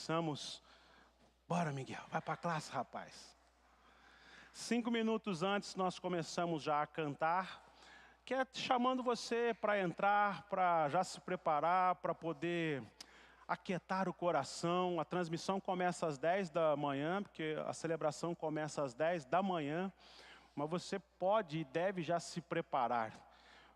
começamos. Bora, Miguel, vai para a classe, rapaz. 5 minutos antes nós começamos já a cantar, que é chamando você para entrar, para já se preparar, para poder aquietar o coração. A transmissão começa às 10 da manhã, porque a celebração começa às 10 da manhã, mas você pode e deve já se preparar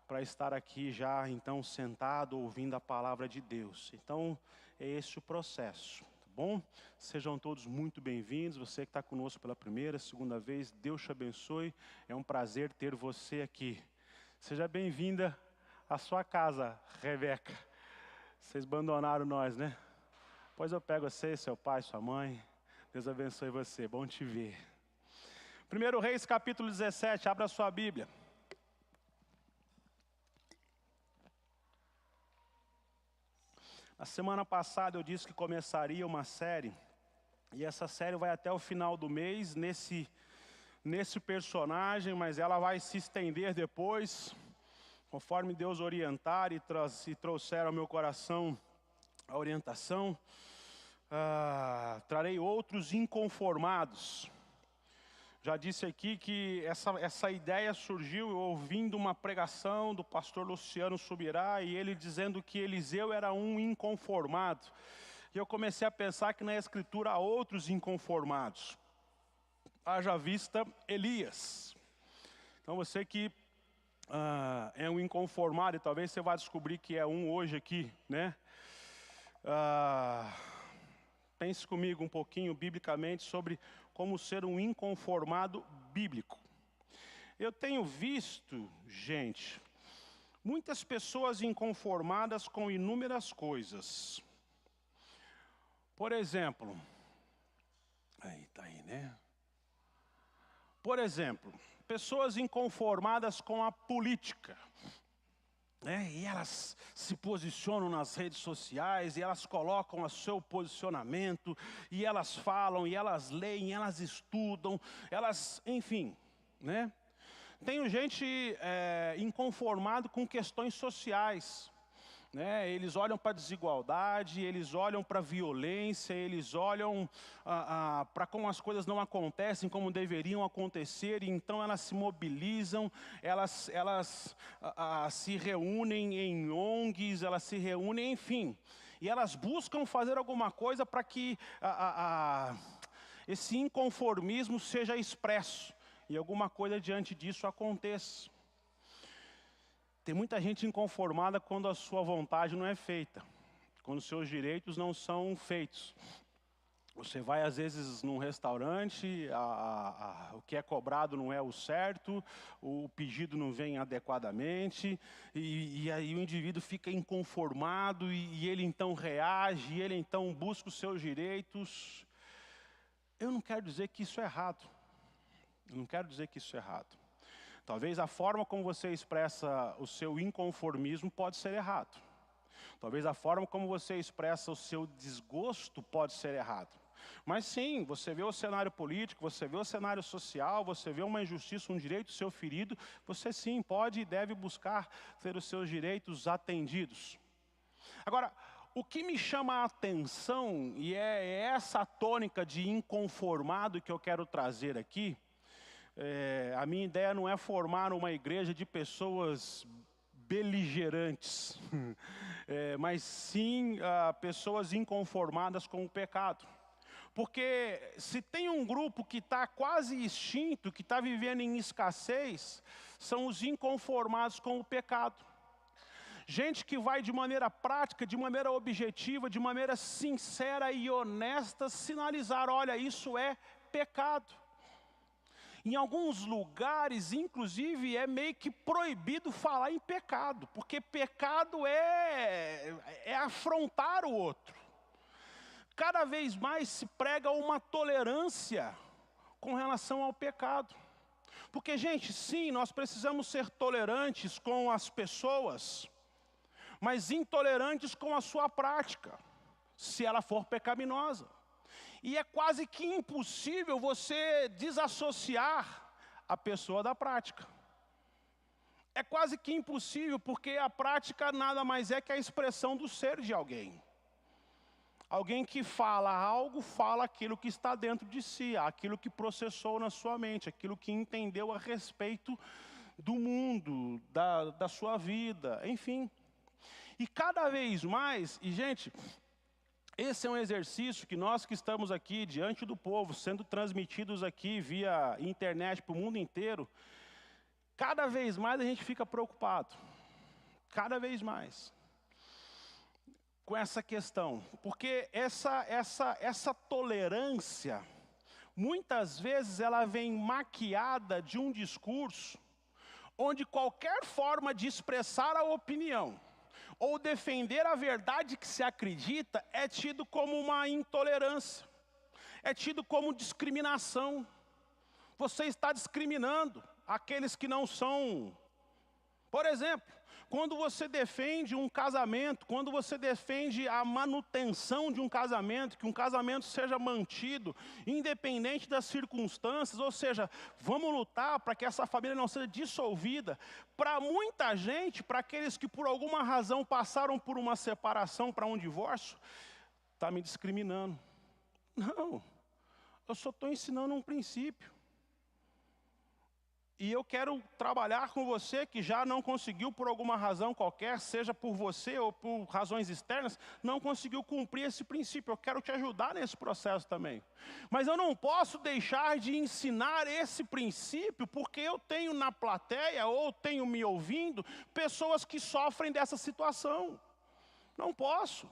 para estar aqui já então sentado ouvindo a palavra de Deus. Então é esse o processo. Bom, sejam todos muito bem-vindos. Você que está conosco pela primeira, segunda vez, Deus te abençoe. É um prazer ter você aqui. Seja bem-vinda à sua casa, Rebeca. Vocês abandonaram nós, né? Pois eu pego você, seu pai, sua mãe. Deus abençoe você, bom te ver. 1 Reis, capítulo 17, abra sua Bíblia. Na semana passada eu disse que começaria uma série, e essa série vai até o final do mês, nesse personagem, mas ela vai se estender depois, conforme Deus orientar e trouxer ao meu coração a orientação. Trarei outros inconformados. Já disse aqui que essa ideia surgiu ouvindo uma pregação do pastor Luciano Subirá, e ele dizendo que Eliseu era um inconformado. E eu comecei a pensar que na Escritura há outros inconformados. Haja vista Elias. Então você que é um inconformado, e talvez você vá descobrir que é um hoje aqui, né? Pense comigo um pouquinho biblicamente sobre como ser um inconformado bíblico. Eu tenho visto, gente, muitas pessoas inconformadas com inúmeras coisas. Por exemplo, né? Por exemplo, pessoas inconformadas com a política. E elas se posicionam nas redes sociais, e elas colocam o seu posicionamento, e elas falam, e elas leem, elas estudam, elas, enfim, né? Tenho gente inconformado com questões sociais, né? Eles olham para a desigualdade, eles olham para a violência, eles olham para como as coisas não acontecem como deveriam acontecer, e então elas se mobilizam, elas se reúnem em ONGs, elas se reúnem, enfim, e elas buscam fazer alguma coisa para que esse inconformismo seja expresso, e alguma coisa diante disso aconteça. Tem muita gente inconformada quando a sua vontade não é feita, quando os seus direitos não são feitos. Você vai às vezes num restaurante, o que é cobrado não é o certo, o pedido não vem adequadamente, e aí o indivíduo fica inconformado, e ele então reage, e ele então busca os seus direitos. Eu não quero dizer que isso é errado. Eu não quero dizer que isso é errado. Talvez a forma como você expressa o seu inconformismo pode ser errado. Talvez a forma como você expressa o seu desgosto pode ser errado. Mas sim, você vê o cenário político, você vê o cenário social, você vê uma injustiça, um direito seu ferido, você sim pode e deve buscar ter os seus direitos atendidos. Agora, o que me chama a atenção, e é essa tônica de inconformado que eu quero trazer aqui, a minha ideia não é formar uma igreja de pessoas beligerantes, mas sim pessoas inconformadas com o pecado. Porque se tem um grupo que está quase extinto, que está vivendo em escassez, são os inconformados com o pecado. Gente que vai de maneira prática, de maneira objetiva, de maneira sincera e honesta sinalizar, olha, isso é pecado. Em alguns lugares, inclusive, é meio que proibido falar em pecado, porque pecado é afrontar o outro. Cada vez mais se prega uma tolerância com relação ao pecado. Porque, gente, sim, nós precisamos ser tolerantes com as pessoas, mas intolerantes com a sua prática, se ela for pecaminosa. E é quase que impossível você desassociar a pessoa da prática. É quase que impossível, porque a prática nada mais é que a expressão do ser de alguém. Alguém que fala algo, fala aquilo que está dentro de si, aquilo que processou na sua mente, aquilo que entendeu a respeito do mundo, da sua vida, enfim. E cada vez mais, e gente, esse é um exercício que nós que estamos aqui diante do povo, sendo transmitidos aqui via internet para o mundo inteiro, cada vez mais a gente fica preocupado, cada vez mais, com essa questão. Porque essa tolerância, muitas vezes ela vem maquiada de um discurso, onde qualquer forma de expressar a opinião, ou defender a verdade que se acredita, é tido como uma intolerância, é tido como discriminação. Você está discriminando aqueles que não são. Por exemplo, quando você defende um casamento, quando você defende a manutenção de um casamento, que um casamento seja mantido, independente das circunstâncias, ou seja, vamos lutar para que essa família não seja dissolvida. Para muita gente, para aqueles que por alguma razão passaram por uma separação, para um divórcio, está me discriminando. Não, eu só estou ensinando um princípio. E eu quero trabalhar com você que já não conseguiu por alguma razão qualquer, seja por você ou por razões externas, não conseguiu cumprir esse princípio. Eu quero te ajudar nesse processo também. Mas eu não posso deixar de ensinar esse princípio, porque eu tenho na plateia, ou tenho me ouvindo, pessoas que sofrem dessa situação. Não posso.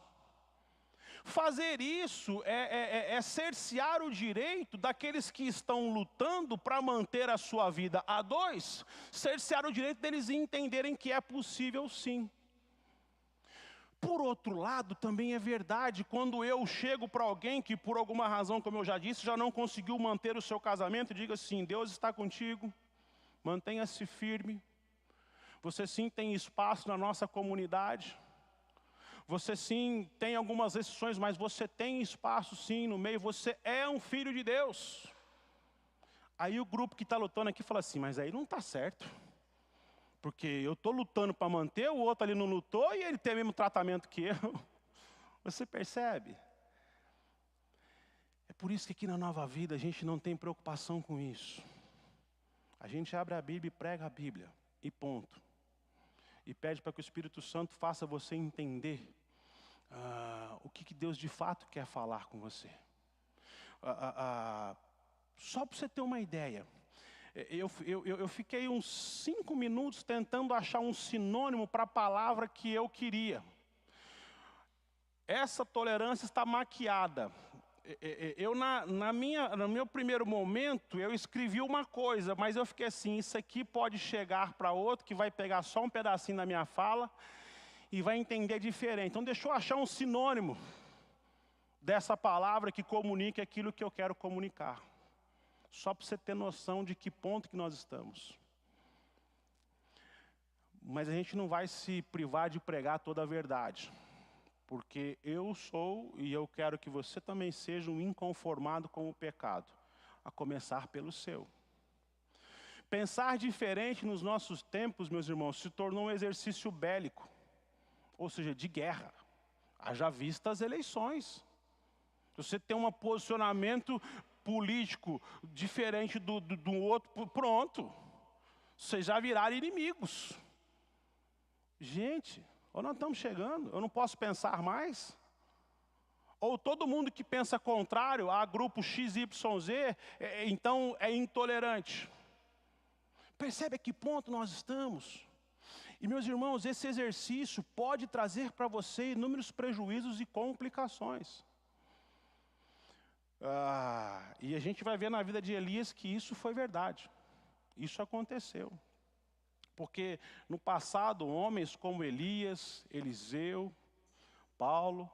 Fazer isso é cercear o direito daqueles que estão lutando para manter a sua vida a dois, cercear o direito deles entenderem que é possível sim. Por outro lado, também é verdade, quando eu chego para alguém que por alguma razão, como eu já disse, já não conseguiu manter o seu casamento, diga assim: Deus está contigo, mantenha-se firme, você sim tem espaço na nossa comunidade. Você sim tem algumas restrições, mas você tem espaço sim no meio, você é um filho de Deus. Aí o grupo que está lutando aqui fala assim: mas aí não está certo. Porque eu estou lutando para manter, o outro ali não lutou e ele tem o mesmo tratamento que eu. Você percebe? É por isso que aqui na Nova Vida a gente não tem preocupação com isso. A gente abre a Bíblia e prega a Bíblia, e ponto. E pede para que o Espírito Santo faça você entender o que Deus de fato quer falar com você. Só para você ter uma ideia, eu fiquei uns 5 minutos tentando achar um sinônimo para a palavra que eu queria. Essa tolerância está maquiada. No meu primeiro momento, eu escrevi uma coisa, mas eu fiquei assim: isso aqui pode chegar para outro que vai pegar só um pedacinho da minha fala e vai entender diferente. Então deixa eu achar um sinônimo dessa palavra que comunique aquilo que eu quero comunicar. Só para você ter noção de que ponto que nós estamos. Mas a gente não vai se privar de pregar toda a verdade. Porque eu sou, e eu quero que você também seja, um inconformado com o pecado, a começar pelo seu. Pensar diferente nos nossos tempos, meus irmãos, se tornou um exercício bélico, ou seja, de guerra. Haja vista as eleições. Você tem um posicionamento político diferente do outro, pronto. Vocês já viraram inimigos. Gente, ou nós estamos chegando, eu não posso pensar mais. Ou todo mundo que pensa contrário a grupo XYZ, então é intolerante. Percebe a que ponto nós estamos? E meus irmãos, esse exercício pode trazer para você inúmeros prejuízos e complicações. E a gente vai ver na vida de Elias que isso foi verdade. Isso aconteceu. Porque no passado, homens como Elias, Eliseu, Paulo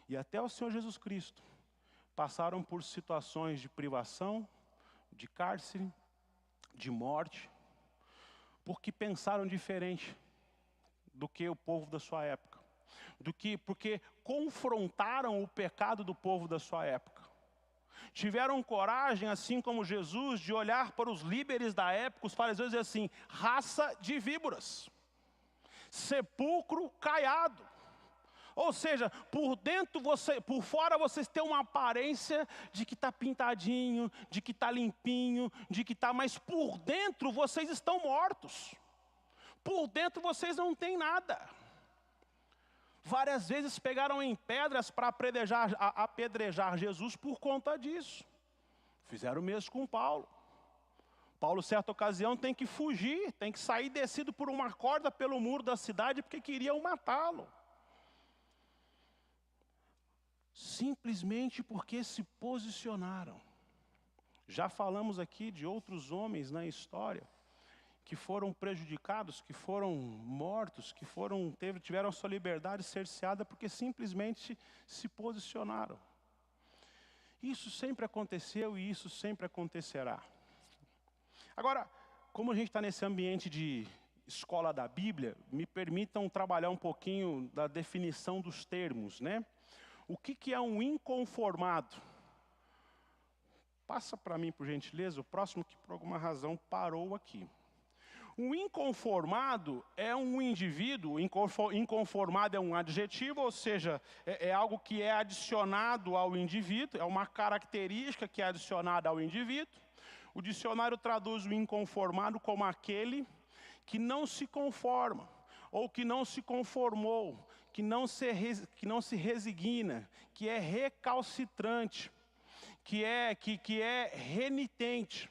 e até o Senhor Jesus Cristo passaram por situações de privação, de cárcere, de morte, porque pensaram diferente do que o povo da sua época. Porque confrontaram o pecado do povo da sua época. Tiveram coragem, assim como Jesus, de olhar para os líderes da época, os fariseus, e dizer assim: raça de víboras, sepulcro caiado, Ou seja, por fora vocês têm uma aparência de que está pintadinho, de que está limpinho, de que está, mas por dentro vocês estão mortos. Por dentro vocês não têm nada. Várias vezes pegaram em pedras para apedrejar Jesus por conta disso. Fizeram o mesmo com Paulo. Paulo, certa ocasião, tem que fugir, tem que sair descido por uma corda pelo muro da cidade porque queriam matá-lo. Simplesmente porque se posicionaram. Já falamos aqui de outros homens na história que foram prejudicados, que foram mortos, que tiveram a sua liberdade cerceada porque simplesmente se posicionaram. Isso sempre aconteceu e isso sempre acontecerá. Agora, como a gente está nesse ambiente de escola da Bíblia, me permitam trabalhar um pouquinho da definição dos termos, né? O que é um inconformado? Passa para mim, por gentileza, o próximo que por alguma razão parou aqui. Um inconformado é um indivíduo, inconformado é um adjetivo, ou seja, é algo que é adicionado ao indivíduo, é uma característica que é adicionada ao indivíduo. O dicionário traduz o inconformado como aquele que não se conforma, ou que não se conformou, que não se resigna, que é recalcitrante, que é renitente.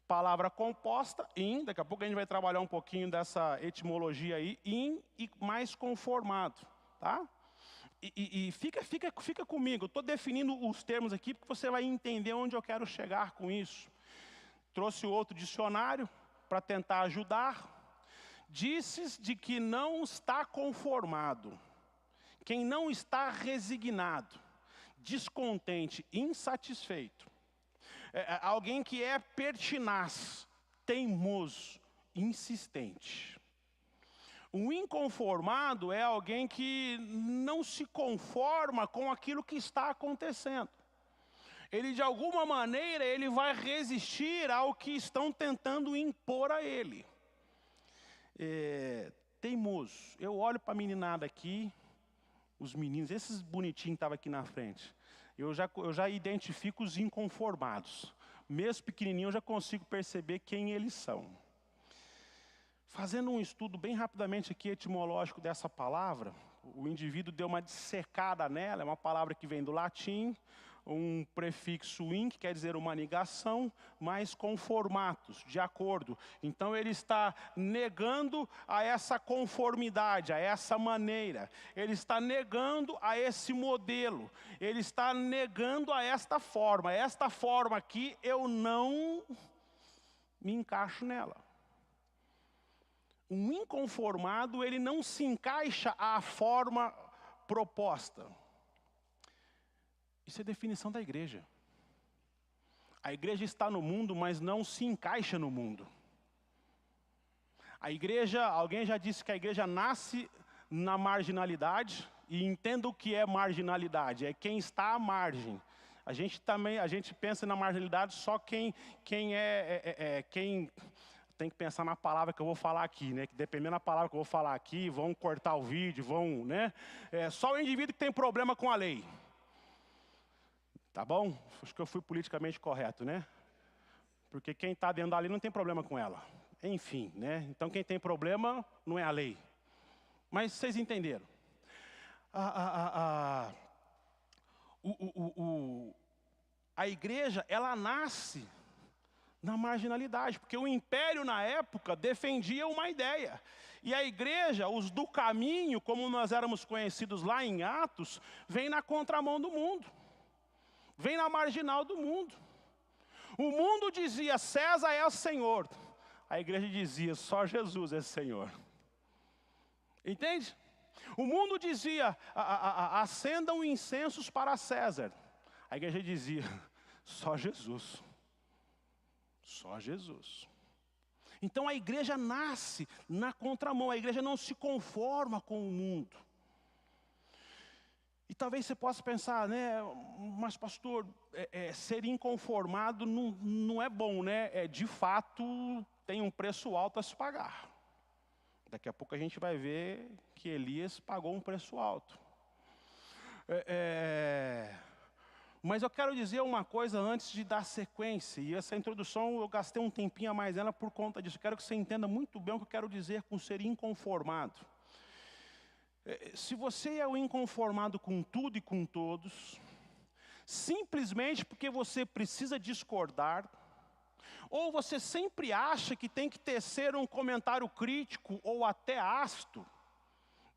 Palavra composta, in, daqui a pouco a gente vai trabalhar um pouquinho dessa etimologia aí, in e mais conformado, tá? E fica comigo, eu estou definindo os termos aqui porque você vai entender onde eu quero chegar com isso. Trouxe outro dicionário para tentar ajudar. Disse de que não está conformado, quem não está resignado, descontente, insatisfeito. Alguém que é pertinaz, teimoso, insistente. Um inconformado é alguém que não se conforma com aquilo que está acontecendo. Ele, de alguma maneira, ele vai resistir ao que estão tentando impor a ele. Teimoso. Eu olho para a meninada aqui, os meninos, esses bonitinhos que estavam aqui na frente. Eu já identifico os inconformados. Mesmo pequenininho, eu já consigo perceber quem eles são. Fazendo um estudo bem rapidamente aqui etimológico dessa palavra, o indivíduo deu uma dissecada nela, é uma palavra que vem do latim, um prefixo in, que quer dizer uma negação, mais conformatus, de acordo. Então ele está negando a essa conformidade, a essa maneira. Ele está negando a esse modelo. Ele está negando a esta forma. Esta forma aqui eu não me encaixo nela. Um inconformado, ele não se encaixa à forma proposta. Isso é definição da igreja. A igreja está no mundo, mas não se encaixa no mundo. A igreja, alguém já disse que a igreja nasce na marginalidade, e entenda o que é marginalidade, é quem está à margem. A gente pensa na marginalidade só quem tem que pensar na palavra que eu vou falar aqui, né? Que dependendo da palavra que eu vou falar aqui, vão cortar o vídeo, né? Só o indivíduo que tem problema com a lei. Tá bom? Acho que eu fui politicamente correto, né? Porque quem está dentro da lei não tem problema com ela. Enfim, né? Então quem tem problema não é a lei. Mas vocês entenderam. A igreja, ela nasce na marginalidade, porque o império na época defendia uma ideia. E a igreja, os do caminho, como nós éramos conhecidos lá em Atos, vem na contramão do mundo. Vem na marginal do mundo. O mundo dizia, César é o Senhor. A igreja dizia, só Jesus é Senhor. Entende? O mundo dizia, acendam incensos para César. A igreja dizia, só Jesus. Só Jesus. Então a igreja nasce na contramão. A igreja não se conforma com o mundo. E talvez você possa pensar, né, mas pastor, ser inconformado não é bom, né? De fato, tem um preço alto a se pagar. Daqui a pouco a gente vai ver que Elias pagou um preço alto. Mas eu quero dizer uma coisa antes de dar sequência. E essa introdução eu gastei um tempinho a mais nela por conta disso. Eu quero que você entenda muito bem o que eu quero dizer com ser inconformado. Se você é o inconformado com tudo e com todos, simplesmente porque você precisa discordar, ou você sempre acha que tem que tecer um comentário crítico ou até ácido,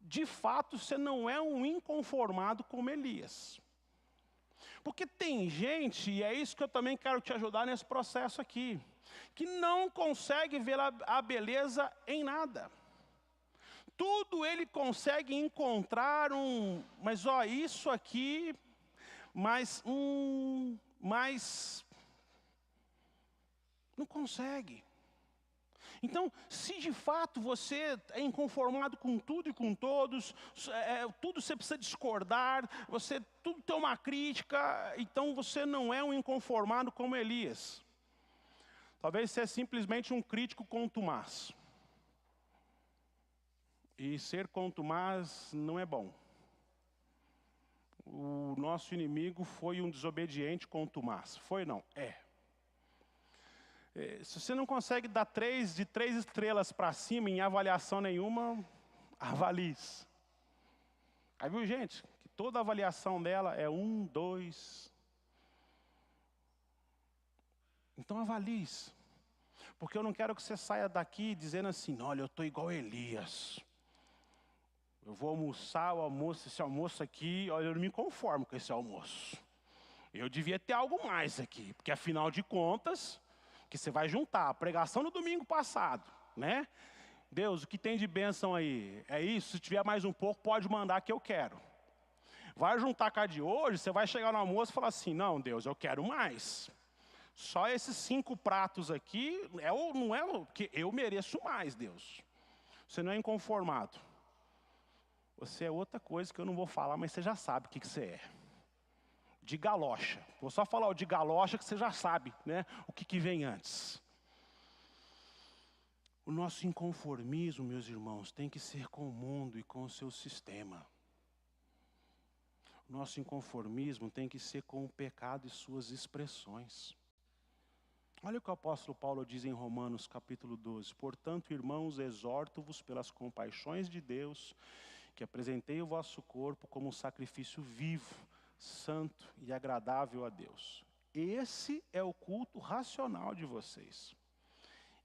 de fato você não é um inconformado como Elias. Porque tem gente, e é isso que eu também quero te ajudar nesse processo aqui, que não consegue ver a beleza em nada. Tudo ele consegue encontrar mas ó, isso aqui, mas não consegue. Então, se de fato você é inconformado com tudo e com todos, tudo você precisa discordar, tudo tem uma crítica, então você não é um inconformado como Elias. Talvez você é simplesmente um crítico contumaz. E ser contumaz não é bom. O nosso inimigo foi um desobediente contumaz. Foi não? Se você não consegue dar de 3 estrelas para cima em avaliação nenhuma, avalie. Aí viu, gente, que toda avaliação dela é 1, 2. Então avalie. Porque eu não quero que você saia daqui dizendo assim, olha, eu estou igual Elias. Eu vou almoçar, esse almoço aqui, olha, eu não me conformo com esse almoço. Eu devia ter algo mais aqui, porque afinal de contas, que você vai juntar a pregação do domingo passado, né? Deus, o que tem de bênção aí? É isso, se tiver mais um pouco, pode mandar que eu quero. Vai juntar com a de hoje, você vai chegar no almoço e falar assim, não, Deus, eu quero mais. Só esses 5 pratos aqui, não é porque eu mereço mais, Deus. Você não é inconformado. Você é outra coisa que eu não vou falar, mas você já sabe o que você é. De galocha. Vou só falar o de galocha que você já sabe, né? O que vem antes. O nosso inconformismo, meus irmãos, tem que ser com o mundo e com o seu sistema. O nosso inconformismo tem que ser com o pecado e suas expressões. Olha o que o apóstolo Paulo diz em Romanos capítulo 12. Portanto, irmãos, exorto-vos pelas compaixões de Deus, que apresentei o vosso corpo como um sacrifício vivo, santo e agradável a Deus. Esse é o culto racional de vocês.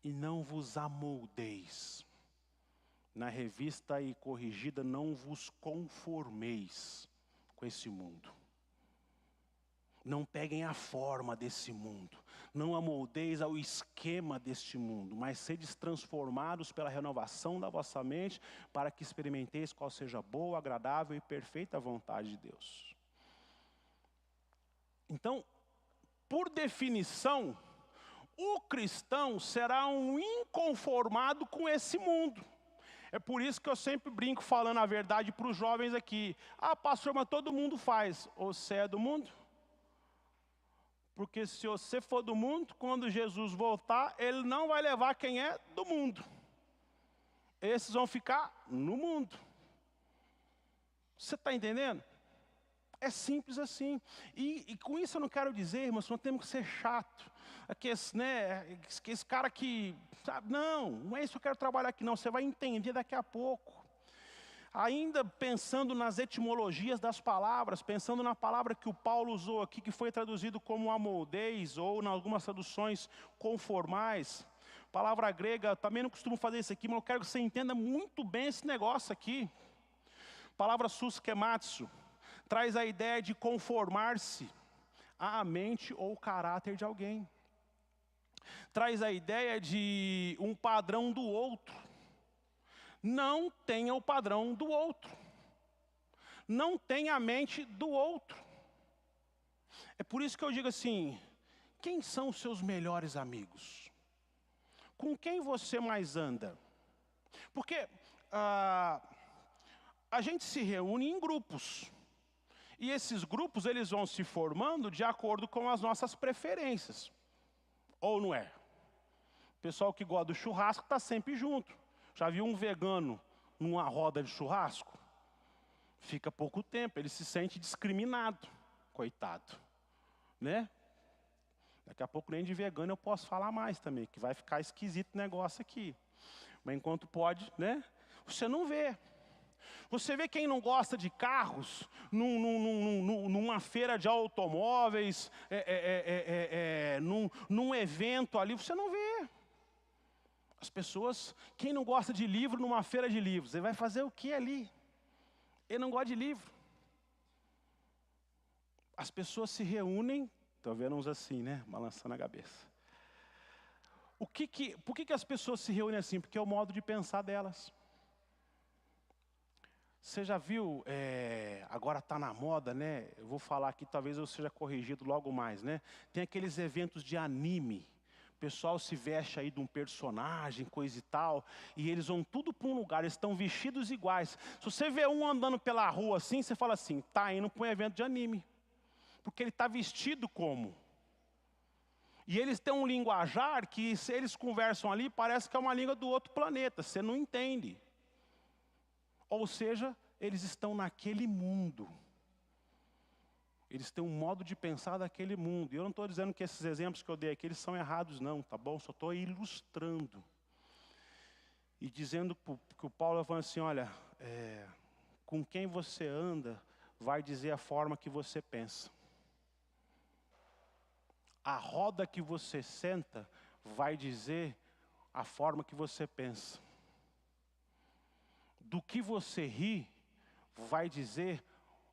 E não vos amoldeis. Na revista e corrigida, não vos conformeis com esse mundo. Não peguem a forma desse mundo. Não amoldeis ao esquema deste mundo, mas sedes transformados pela renovação da vossa mente, para que experimenteis qual seja a boa, agradável e perfeita vontade de Deus. Então, por definição, o cristão será um inconformado com esse mundo. É por isso que eu sempre brinco falando a verdade para os jovens aqui. Ah, pastor, mas todo mundo faz. Ou você é do mundo? Porque se você for do mundo, quando Jesus voltar, ele não vai levar quem é do mundo. Esses vão ficar no mundo. Você está entendendo? É simples assim. E com isso eu não quero dizer, irmãos, nós temos que ser chato. Esse cara que, sabe, não é isso que eu quero trabalhar aqui não. Você vai entender daqui a pouco. Ainda pensando nas etimologias das palavras, pensando na palavra que o Paulo usou aqui, que foi traduzido como amoldeis, ou em algumas traduções conformais. Palavra grega, também não costumo fazer isso aqui, mas eu quero que você entenda muito bem esse negócio aqui. Palavra suskematsu, traz a ideia de conformar-se à mente ou caráter de alguém. Traz a ideia de um padrão do outro. Não tenha o padrão do outro. Não tenha a mente do outro. É por isso que eu digo assim, quem são os seus melhores amigos? Com quem você mais anda? Porque a gente se reúne em grupos. E esses grupos, eles vão se formando de acordo com as nossas preferências. Ou não é? O pessoal que gosta do churrasco está sempre junto. Já viu um vegano numa roda de churrasco? Fica pouco tempo, ele se sente discriminado, coitado, né? Daqui a pouco nem de vegano eu posso falar mais também, que vai ficar esquisito o negócio aqui. Mas enquanto pode, né? Você não vê. Você vê quem não gosta de carros numa feira de automóveis, num evento ali, você não vê. As pessoas, quem não gosta de livro numa feira de livros, ele vai fazer o que ali? Ele não gosta de livro. As pessoas se reúnem, estou vendo uns assim, né? Balançando a cabeça. Por que as pessoas se reúnem assim? Porque é o modo de pensar delas. Você já viu, agora está na moda, né? Eu vou falar aqui, talvez eu seja corrigido logo mais, né? Tem aqueles eventos de anime. O pessoal se veste aí de um personagem, coisa e tal, e eles vão tudo para um lugar, eles estão vestidos iguais. Se você vê um andando pela rua assim, você fala assim, tá indo para um evento de anime. Porque ele está vestido como? E eles têm um linguajar que, se eles conversam ali, parece que é uma língua do outro planeta, você não entende. Ou seja, eles estão naquele mundo. Eles têm um modo de pensar daquele mundo. E eu não estou dizendo que esses exemplos que eu dei aqui, eles são errados não, tá bom? Só estou ilustrando. E dizendo que o Paulo fala assim, olha, com quem você anda, vai dizer a forma que você pensa. A roda que você senta, vai dizer a forma que você pensa. Do que você ri, vai dizer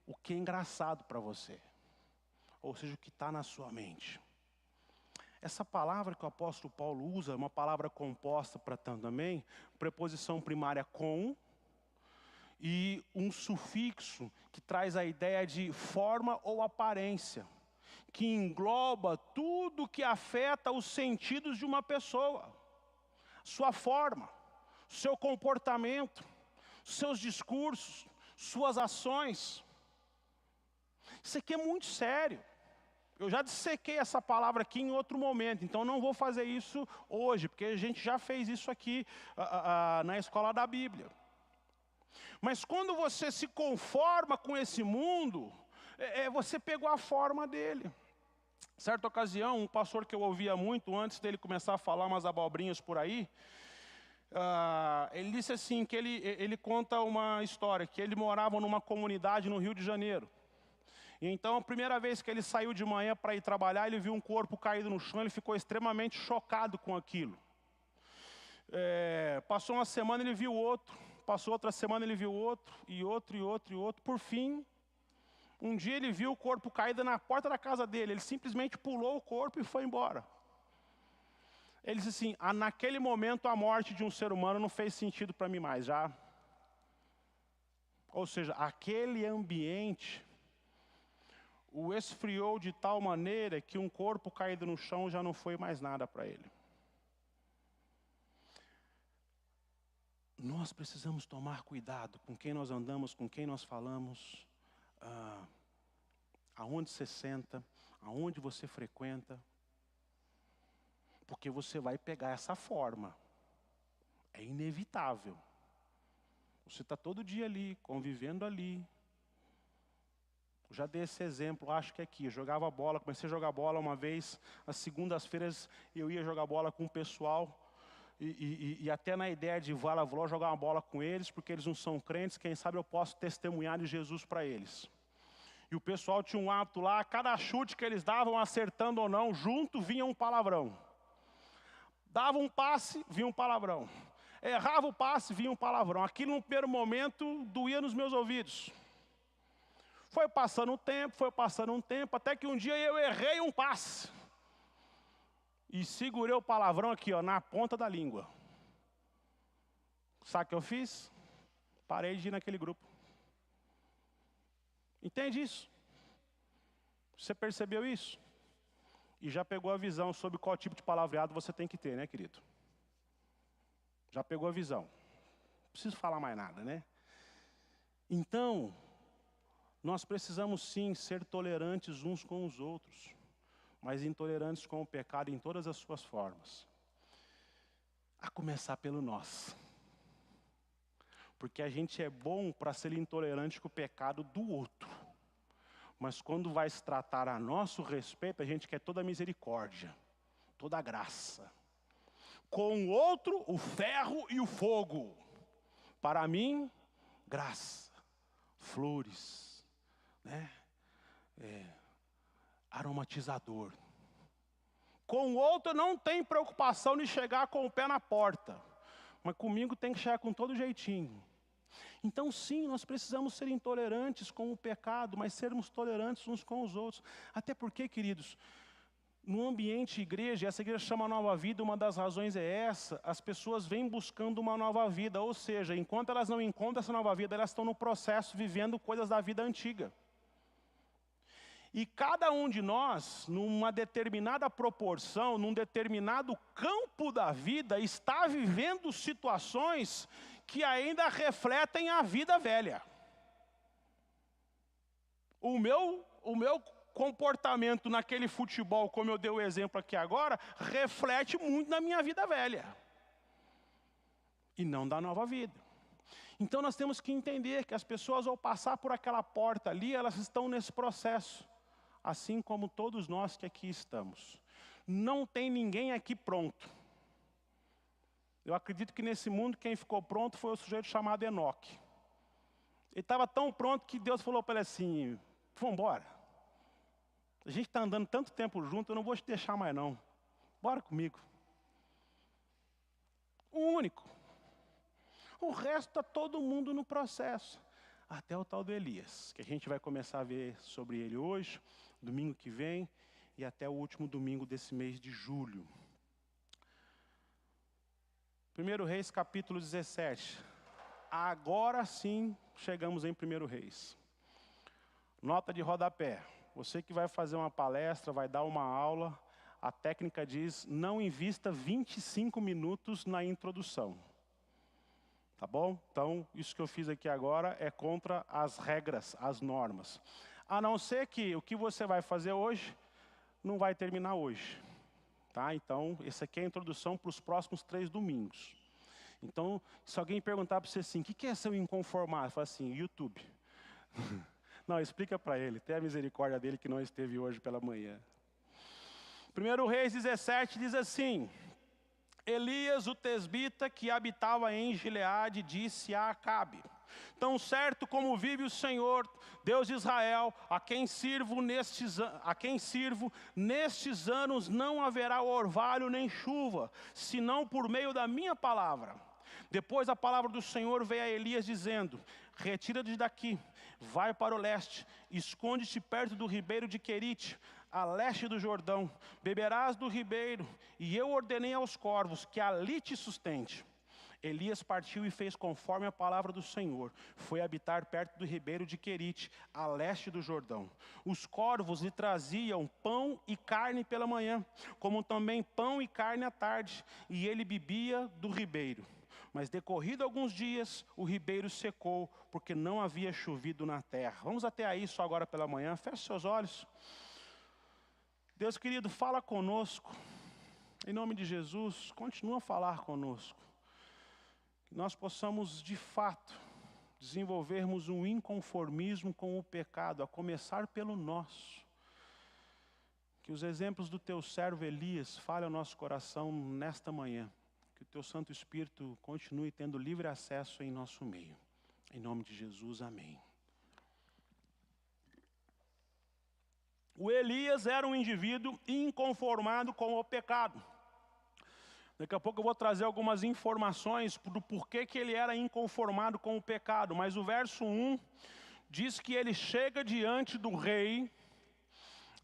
o que é engraçado para você. Ou seja, o que está na sua mente. Essa palavra que o apóstolo Paulo usa, é uma palavra composta para também, preposição primária com, e um sufixo que traz a ideia de forma ou aparência, que engloba tudo que afeta os sentidos de uma pessoa. Sua forma, seu comportamento, seus discursos, suas ações. Isso aqui é muito sério. Eu já dissequei essa palavra aqui em outro momento, então não vou fazer isso hoje, porque a gente já fez isso aqui na escola da Bíblia. Mas quando você se conforma com esse mundo, você pegou a forma dele. Certa ocasião, um pastor que eu ouvia muito, antes dele começar a falar umas abobrinhas por aí, ele disse assim, que ele conta uma história, que ele morava numa comunidade no Rio de Janeiro. E então, a primeira vez que ele saiu de manhã para ir trabalhar, ele viu um corpo caído no chão, ele ficou extremamente chocado com aquilo. Passou uma semana, ele viu outro, passou outra semana, ele viu outro, e outro, e outro, e outro. Por fim, um dia ele viu o corpo caído na porta da casa dele, ele simplesmente pulou o corpo e foi embora. Ele disse assim, naquele momento a morte de um ser humano não fez sentido para mim mais, já. Ou seja, aquele ambiente o esfriou de tal maneira que um corpo caído no chão já não foi mais nada para ele. Nós precisamos tomar cuidado com quem nós andamos, com quem nós falamos, aonde você senta, aonde você frequenta. Porque você vai pegar essa forma. É inevitável. Você está todo dia ali, convivendo ali. Já dei esse exemplo, acho que aqui. Eu jogava bola, comecei a jogar bola uma vez. Às segundas-feiras eu ia jogar bola com o pessoal. E até na ideia de vou jogar uma bola com eles, porque eles não são crentes, quem sabe eu posso testemunhar de Jesus para eles. E o pessoal tinha um hábito lá, cada chute que eles davam, acertando ou não, junto vinha um palavrão. Dava um passe, vinha um palavrão. Errava o passe, vinha um palavrão. Aquilo no primeiro momento doía nos meus ouvidos. Foi passando um tempo, até que um dia eu errei um passe. E segurei o palavrão aqui, na ponta da língua. Sabe o que eu fiz? Parei de ir naquele grupo. Entende isso? Você percebeu isso? E já pegou a visão sobre qual tipo de palavreado você tem que ter, né, querido? Já pegou a visão. Não preciso falar mais nada, né? Então, nós precisamos sim ser tolerantes uns com os outros, mas intolerantes com o pecado em todas as suas formas. A começar pelo nós. Porque a gente é bom para ser intolerante com o pecado do outro. Mas quando vai se tratar a nosso respeito, a gente quer toda a misericórdia, toda a graça. Com o outro, o ferro e o fogo. Para mim, graça, flores, né? Aromatizador. Com o outro não tem preocupação de chegar com o pé na porta. Mas comigo tem que chegar com todo jeitinho. Então sim, nós precisamos ser intolerantes com o pecado, mas sermos tolerantes uns com os outros. Até porque, queridos, no ambiente igreja, essa igreja chama Nova Vida, uma das razões é essa, as pessoas vêm buscando uma nova vida, ou seja, enquanto elas não encontram essa nova vida, elas estão no processo vivendo coisas da vida antiga. E cada um de nós, numa determinada proporção, num determinado campo da vida, está vivendo situações que ainda refletem a vida velha. O meu comportamento naquele futebol, como eu dei o exemplo aqui agora, reflete muito na minha vida velha. E não da nova vida. Então nós temos que entender que as pessoas, ao passar por aquela porta ali, elas estão nesse processo. Assim como todos nós que aqui estamos. Não tem ninguém aqui pronto. Eu acredito que nesse mundo quem ficou pronto foi o sujeito chamado Enoque. Ele estava tão pronto que Deus falou para ele assim, vamos embora. A gente está andando tanto tempo junto, eu não vou te deixar mais não. Bora comigo. O único. O resto está todo mundo no processo. Até o tal do Elias, que a gente vai começar a ver sobre ele hoje, domingo que vem, e até o último domingo desse mês de julho. 1 Reis, capítulo 17. Agora sim, chegamos em 1 Reis. Nota de rodapé. Você que vai fazer uma palestra, vai dar uma aula, a técnica diz, não invista 25 minutos na introdução. Tá bom? Então, isso que eu fiz aqui agora é contra as regras, as normas. A não ser que o que você vai fazer hoje, não vai terminar hoje. Tá? Então, essa aqui é a introdução para os próximos 3 domingos. Então, se alguém perguntar para você assim, o que é ser um inconformado? Fala assim, YouTube. Não, explica para ele, tenha a misericórdia dele que não esteve hoje pela manhã. 1 Reis 17 diz assim, Elias, o tesbita, que habitava em Gileade, disse a Acabe, tão certo como vive o Senhor, Deus de Israel, a quem sirvo nestes anos não haverá orvalho nem chuva, senão por meio da minha palavra. Depois a palavra do Senhor veio a Elias dizendo, retira-te daqui, vai para o leste, esconde-te perto do ribeiro de Querite, a leste do Jordão, beberás do ribeiro, e eu ordenei aos corvos que ali te sustente. Elias partiu e fez conforme a palavra do Senhor. Foi habitar perto do ribeiro de Querite, a leste do Jordão. Os corvos lhe traziam pão e carne pela manhã, como também pão e carne à tarde, e ele bebia do ribeiro. Mas decorrido alguns dias, o ribeiro secou, porque não havia chovido na terra. Vamos até aí só agora pela manhã. Feche seus olhos. Deus querido, fala conosco. Em nome de Jesus, continua a falar conosco. Que nós possamos, de fato, desenvolvermos um inconformismo com o pecado, a começar pelo nosso. Que os exemplos do teu servo Elias falem ao nosso coração nesta manhã. Que o teu Santo Espírito continue tendo livre acesso em nosso meio. Em nome de Jesus, amém. O Elias era um indivíduo inconformado com o pecado. Daqui a pouco eu vou trazer algumas informações do porquê que ele era inconformado com o pecado. Mas o verso 1 diz que ele chega diante do rei,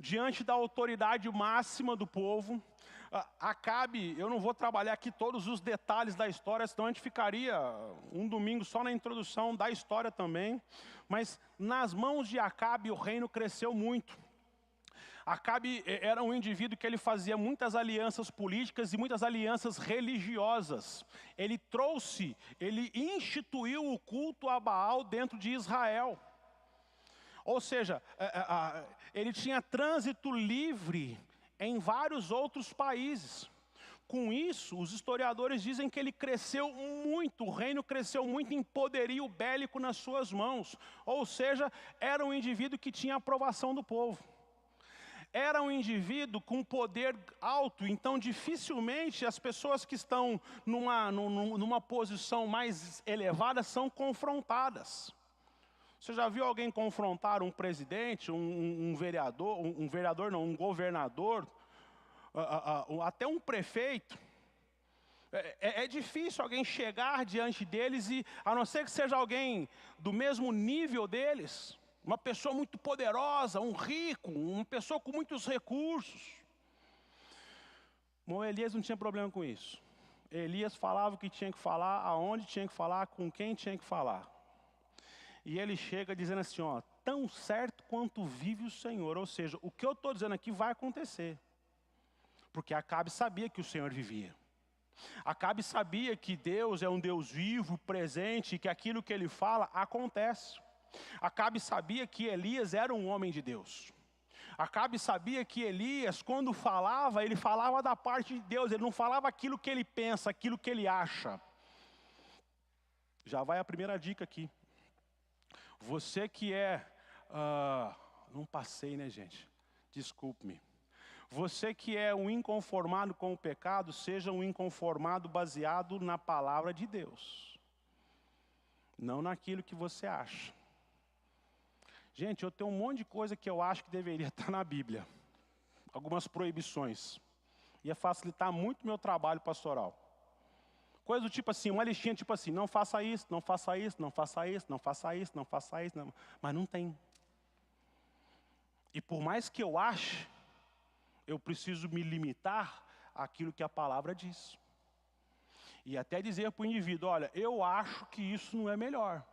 diante da autoridade máxima do povo. Acabe, eu não vou trabalhar aqui todos os detalhes da história, senão a gente ficaria um domingo só na introdução da história também. Mas nas mãos de Acabe o reino cresceu muito. Acabe era um indivíduo que ele fazia muitas alianças políticas e muitas alianças religiosas. Ele instituiu o culto a Baal dentro de Israel. Ou seja, ele tinha trânsito livre em vários outros países. Com isso, os historiadores dizem que ele cresceu muito, o reino cresceu muito em poderio bélico nas suas mãos. Ou seja, era um indivíduo que tinha a aprovação do povo. Era um indivíduo com poder alto, então dificilmente as pessoas que estão numa posição mais elevada são confrontadas. Você já viu alguém confrontar um presidente, um vereador, um governador, até um prefeito? É difícil alguém chegar diante deles e, a não ser que seja alguém do mesmo nível deles, uma pessoa muito poderosa, um rico, uma pessoa com muitos recursos. Bom, Elias não tinha problema com isso. Elias falava o que tinha que falar, aonde tinha que falar, com quem tinha que falar. E ele chega dizendo assim, ó, tão certo quanto vive o Senhor. Ou seja, o que eu estou dizendo aqui vai acontecer. Porque Acabe sabia que o Senhor vivia. Acabe sabia que Deus é um Deus vivo, presente, e que aquilo que ele fala acontece. Acabe sabia que Elias era um homem de Deus. Acabe sabia que Elias, quando falava, ele falava da parte de Deus. Ele não falava aquilo que ele pensa, aquilo que ele acha. Já vai a primeira dica aqui. Você que não passei, né, gente? Desculpe-me. Você que é um inconformado com o pecado, seja um inconformado baseado na palavra de Deus. Não naquilo que você acha. Gente, eu tenho um monte de coisa que eu acho que deveria estar na Bíblia. Algumas proibições. Ia facilitar muito meu trabalho pastoral. Coisa do tipo assim, uma listinha tipo assim, não faça isso, não faça isso, não faça isso, não faça isso, não faça isso. Não. Mas não tem. E por mais que eu ache, eu preciso me limitar àquilo que a palavra diz. E até dizer para o indivíduo, olha, eu acho que isso não é melhor.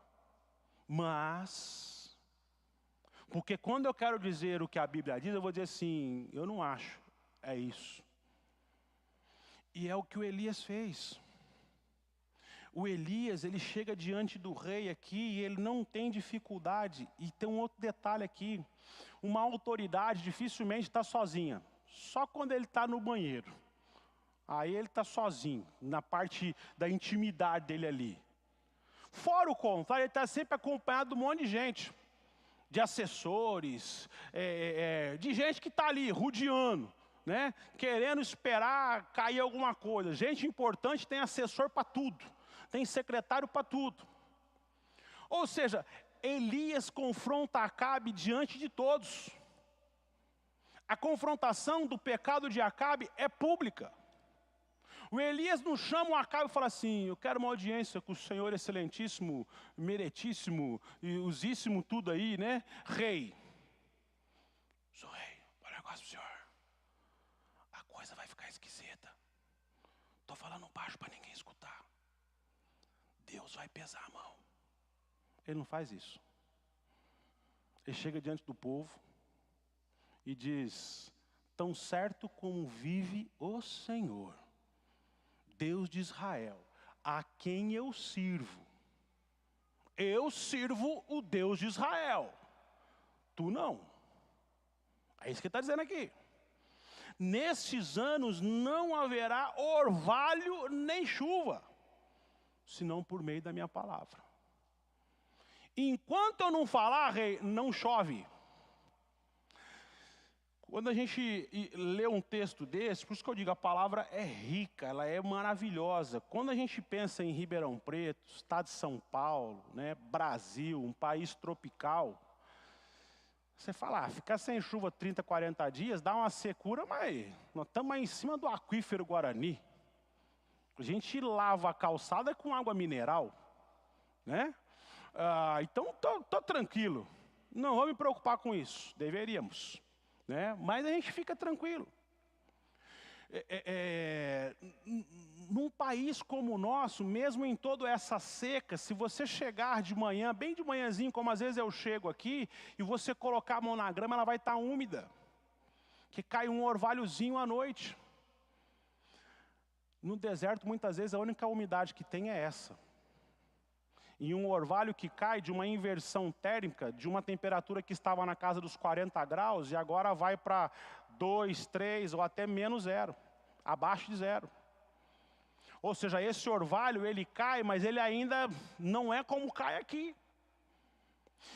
Mas, porque quando eu quero dizer o que a Bíblia diz, eu vou dizer assim, eu não acho, é isso. E é o que o Elias fez. O Elias, ele chega diante do rei aqui e ele não tem dificuldade. E tem um outro detalhe aqui. Uma autoridade dificilmente está sozinha. Só quando ele está no banheiro. Aí ele está sozinho, na parte da intimidade dele ali. Fora o contrário, ele está sempre acompanhado de um monte de gente. De assessores, de gente que está ali, rodeando. Né? Querendo esperar cair alguma coisa. Gente importante tem assessor para tudo. Tem secretário para tudo. Ou seja, Elias confronta Acabe diante de todos. A confrontação do pecado de Acabe é pública. O Elias não chama o Acabe e fala assim, eu quero uma audiência com o Senhor excelentíssimo, meritíssimo, e usíssimo tudo aí, né? Rei. Sou rei, olha o negócio do Senhor. A coisa vai ficar esquisita. Estou falando baixo para ninguém escutar. Deus vai pesar a mão. Ele não faz isso. Ele chega diante do povo e diz, tão certo como vive o Senhor, Deus de Israel, a quem eu sirvo. Eu sirvo o Deus de Israel. Tu não. É isso que ele está dizendo aqui. Nestes anos não haverá orvalho nem chuva, senão por meio da minha palavra. Enquanto eu não falar, rei, não chove. Quando a gente lê um texto desse, por isso que eu digo, a palavra é rica, ela é maravilhosa. Quando a gente pensa em Ribeirão Preto, estado de São Paulo, né, Brasil, um país tropical, você fala, ficar sem chuva 30, 40 dias, dá uma secura, mas nós estamos aí em cima do aquífero Guarani. A gente lava a calçada com água mineral, né? Então, tô tranquilo. Não vou me preocupar com isso, deveríamos. Né? Mas a gente fica tranquilo. Num país como o nosso, mesmo em toda essa seca, se você chegar de manhã, bem de manhãzinho, como às vezes eu chego aqui, e você colocar a mão na grama, ela vai estar úmida. Que cai um orvalhozinho à noite. No deserto, muitas vezes, a única umidade que tem é essa. E um orvalho que cai de uma inversão térmica, de uma temperatura que estava na casa dos 40 graus, e agora vai para 2, 3 ou até menos zero, abaixo de zero. Ou seja, esse orvalho, ele cai, mas ele ainda não é como cai aqui.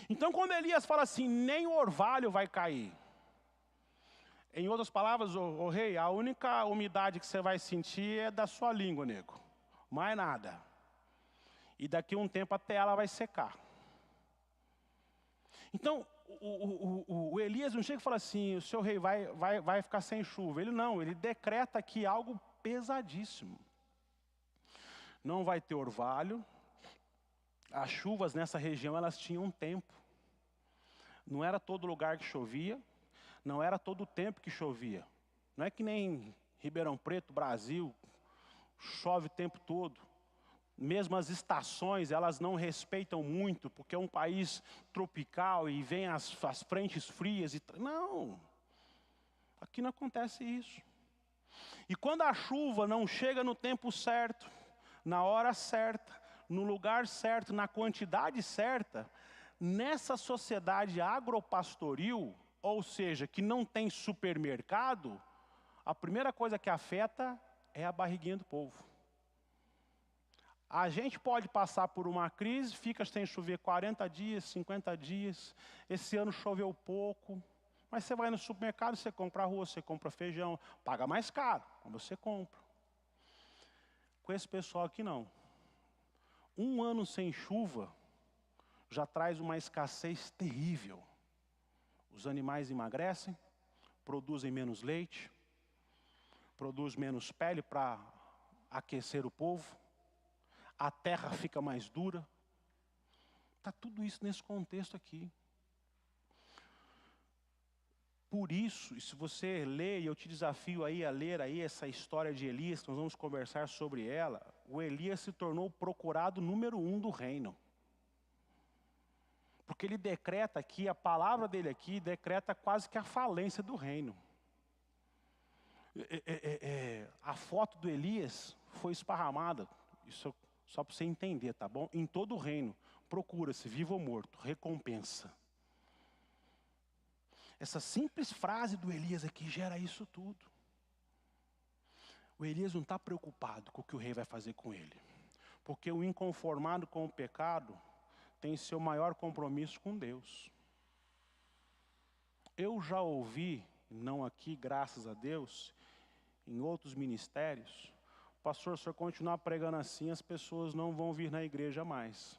Então, quando Elias fala assim, nem o orvalho vai cair. Em outras palavras, ô rei, a única umidade que você vai sentir é da sua língua, nego. Mais nada. E daqui a um tempo até ela vai secar. Então, o Elias não chega e fala assim, o seu rei vai ficar sem chuva. Ele decreta aqui algo pesadíssimo. Não vai ter orvalho. As chuvas nessa região, elas tinham um tempo. Não era todo lugar que chovia. Não era todo o tempo que chovia. Não é que nem Ribeirão Preto, Brasil, chove o tempo todo. Mesmo as estações, elas não respeitam muito, porque é um país tropical e vem as frentes frias. Não, aqui não acontece isso. E quando a chuva não chega no tempo certo, na hora certa, no lugar certo, na quantidade certa, nessa sociedade agropastoril, ou seja, que não tem supermercado, a primeira coisa que afeta é a barriguinha do povo. A gente pode passar por uma crise, fica sem chover 40 dias, 50 dias, esse ano choveu pouco, mas você vai no supermercado, você compra arroz, você compra feijão, paga mais caro, mas você compra. Com esse pessoal aqui não. Um ano sem chuva já traz uma escassez terrível. Os animais emagrecem, produzem menos leite, produzem menos pele para aquecer o povo, a terra fica mais dura. Está tudo isso nesse contexto aqui. Por isso, e se você lê, e eu te desafio aí a ler aí essa história de Elias, nós vamos conversar sobre ela, o Elias se tornou o procurado número 1 do reino. Porque ele decreta aqui, a palavra dele aqui, decreta quase que a falência do reino. A foto do Elias foi esparramada, isso só para você entender, tá bom? Em todo o reino, procura-se, vivo ou morto, recompensa. Essa simples frase do Elias aqui gera isso tudo. O Elias não está preocupado com o que o rei vai fazer com ele. Porque o inconformado com o pecado tem seu maior compromisso com Deus. Eu já ouvi, não aqui, graças a Deus, em outros ministérios, pastor, se eu continuar pregando assim, as pessoas não vão vir na igreja mais.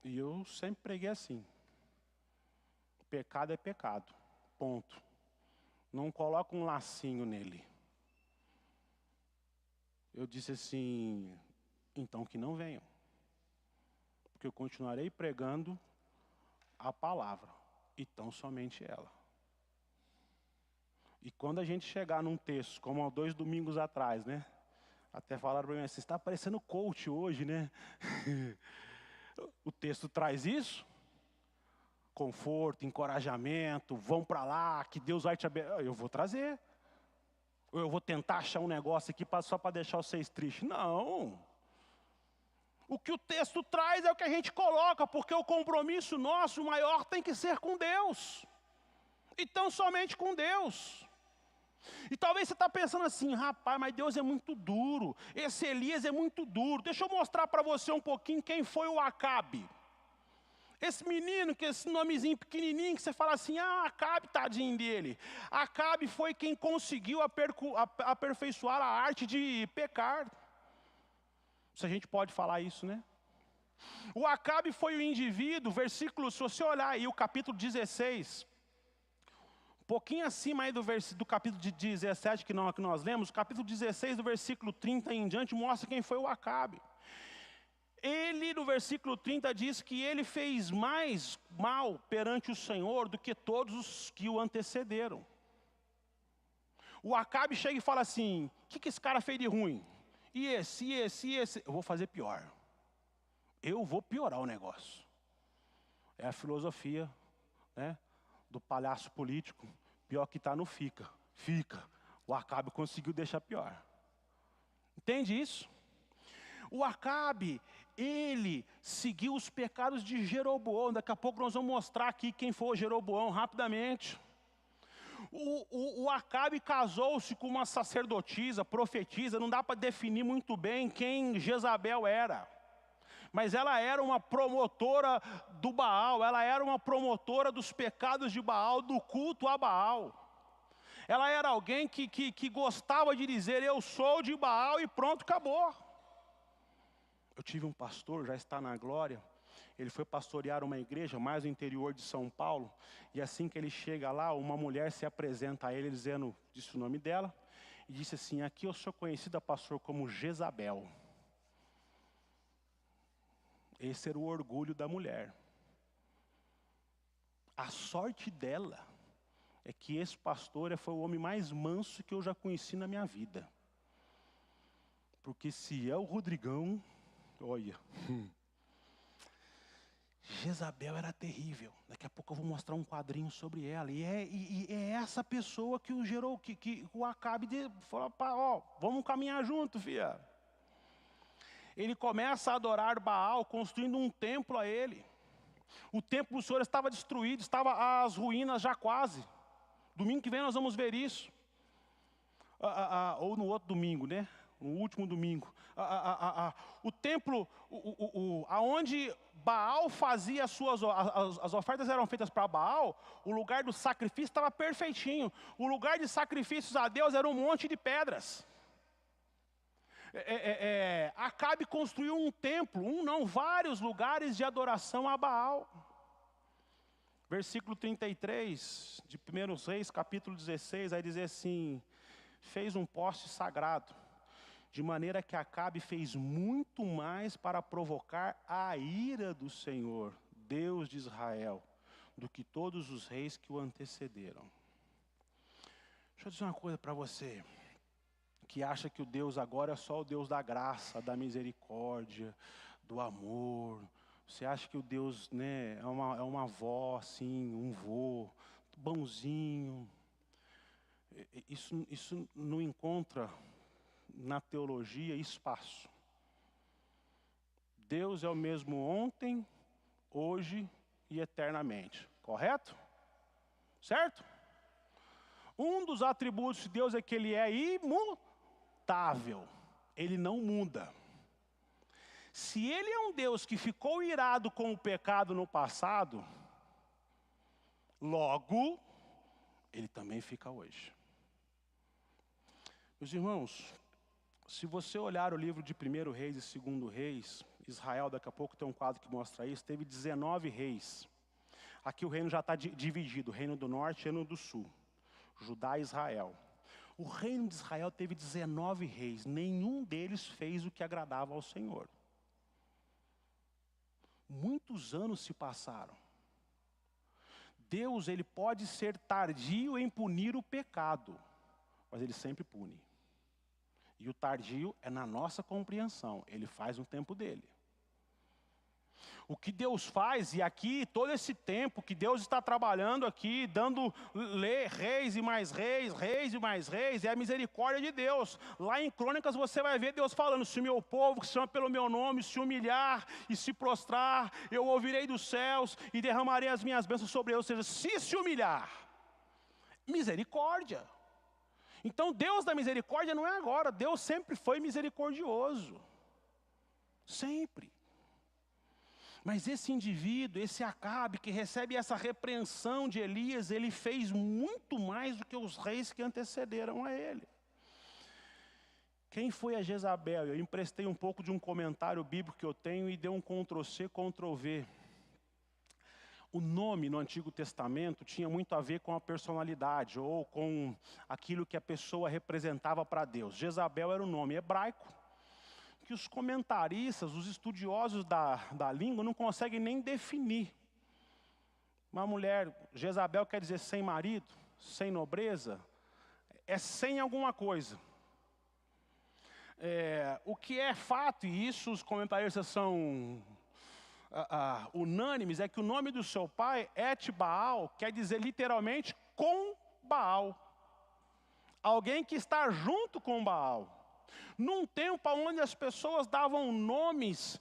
E eu sempre preguei assim. Pecado é pecado, ponto. Não coloca um lacinho nele. Eu disse assim, então que não venham. Porque eu continuarei pregando a palavra, e tão somente ela. E quando a gente chegar num texto, como há 2 domingos atrás, né? Até falaram para mim, você está parecendo coach hoje, né? O texto traz isso. Conforto, encorajamento, vão para lá, que Deus vai te abençoar. Eu vou trazer. Ou eu vou tentar achar um negócio aqui só para deixar vocês tristes. Não. O que o texto traz é o que a gente coloca, porque o compromisso nosso maior tem que ser com Deus. Então somente com Deus. E talvez você está pensando assim, rapaz, mas Deus é muito duro. Esse Elias é muito duro. Deixa eu mostrar para você um pouquinho quem foi o Acabe. Esse menino, que esse nomezinho pequenininho, que você fala assim, Acabe, tadinho dele. Acabe foi quem conseguiu aperfeiçoar a arte de pecar. Se a gente pode falar isso, né? O Acabe foi o indivíduo, versículo, se você olhar aí o capítulo 16, um pouquinho acima aí do capítulo 17 que nós lemos, o capítulo 16 do versículo 30 em diante mostra quem foi o Acabe. Ele, no versículo 30, diz que ele fez mais mal perante o Senhor do que todos os que o antecederam. O Acabe chega e fala assim, o que esse cara fez de ruim? E esse, eu vou fazer pior. Eu vou piorar o negócio. É a filosofia, né, do palhaço político. Pior que está não fica. Fica. O Acabe conseguiu deixar pior. Entende isso? O Acabe, ele seguiu os pecados de Jeroboão. Daqui a pouco nós vamos mostrar aqui quem foi o Jeroboão rapidamente. O Acabe casou-se com uma sacerdotisa, profetisa, não dá para definir muito bem quem Jezabel era. Mas ela era uma promotora do Baal, ela era uma promotora dos pecados de Baal, do culto a Baal. Ela era alguém que gostava de dizer, eu sou de Baal e pronto, acabou. Eu tive um pastor, já está na glória, ele foi pastorear uma igreja mais no interior de São Paulo, e assim que ele chega lá, uma mulher se apresenta a ele dizendo, disse o nome dela, e disse assim, aqui eu sou conhecida, pastor, como Jezabel. Esse era o orgulho da mulher. A sorte dela é que esse pastor foi o homem mais manso que eu já conheci na minha vida. Porque se é o Rodrigão, olha, Jezabel era terrível. Daqui a pouco eu vou mostrar um quadrinho sobre ela. E é essa pessoa que o Acabe falou, ó, vamos caminhar junto, filha. Ele começa a adorar Baal, construindo um templo a ele. O templo do Senhor estava destruído, estava às ruínas já quase. Domingo que vem nós vamos ver isso. Ou no outro domingo, né? No último domingo. O templo, aonde Baal fazia as ofertas eram feitas para Baal, o lugar do sacrifício estava perfeitinho. O lugar de sacrifícios a Deus era um monte de pedras. Acabe construiu um templo, vários lugares de adoração a Baal. Versículo 33 de 1 Reis, capítulo 16, vai dizer assim, fez um poste sagrado, de maneira que Acabe fez muito mais para provocar a ira do Senhor, Deus de Israel, do que todos os reis que o antecederam. Deixa eu dizer uma coisa para você, que acha que o Deus agora é só o Deus da graça, da misericórdia, do amor. Você acha que o Deus, né, é uma avó, assim, um vô, bonzinho. Isso não encontra na teologia espaço. Deus é o mesmo ontem, hoje e eternamente. Correto? Certo? Um dos atributos de Deus é que Ele é imutável. Ele não muda. Se Ele é um Deus que ficou irado com o pecado no passado, logo, Ele também fica hoje. Meus irmãos, se você olhar o livro de 1 Reis e 2 Reis, Israel, daqui a pouco tem um quadro que mostra isso, teve 19 reis. Aqui o reino já está dividido, reino do norte e reino do sul. Judá e Israel. O reino de Israel teve 19 reis, nenhum deles fez o que agradava ao Senhor. Muitos anos se passaram. Deus, Ele pode ser tardio em punir o pecado, mas Ele sempre pune. E o tardio é na nossa compreensão, Ele faz no tempo dEle. O que Deus faz, e aqui todo esse tempo que Deus está trabalhando aqui, dando reis e mais reis, reis e mais reis, é a misericórdia de Deus. Lá em Crônicas você vai ver Deus falando, se o meu povo que se chama pelo meu nome se humilhar e se prostrar, eu ouvirei dos céus e derramarei as minhas bênçãos sobre ele. Ou seja, se humilhar, misericórdia. Então Deus da misericórdia não é agora, Deus sempre foi misericordioso. Sempre. Mas esse indivíduo, esse Acabe, que recebe essa repreensão de Elias, ele fez muito mais do que os reis que antecederam a ele. Quem foi a Jezabel? Eu emprestei um pouco de um comentário bíblico que eu tenho e dei um Ctrl+C, Ctrl+V. O nome no Antigo Testamento tinha muito a ver com a personalidade, ou com aquilo que a pessoa representava para Deus. Jezabel era um nome hebraico, que os comentaristas, os estudiosos da língua não conseguem nem definir. Uma mulher, Jezabel quer dizer sem marido, sem nobreza, é sem alguma coisa. O que é fato, e isso os comentaristas são unânimes, é que o nome do seu pai, Et-Baal, quer dizer literalmente com Baal. Alguém que está junto com Baal. Num tempo onde as pessoas davam nomes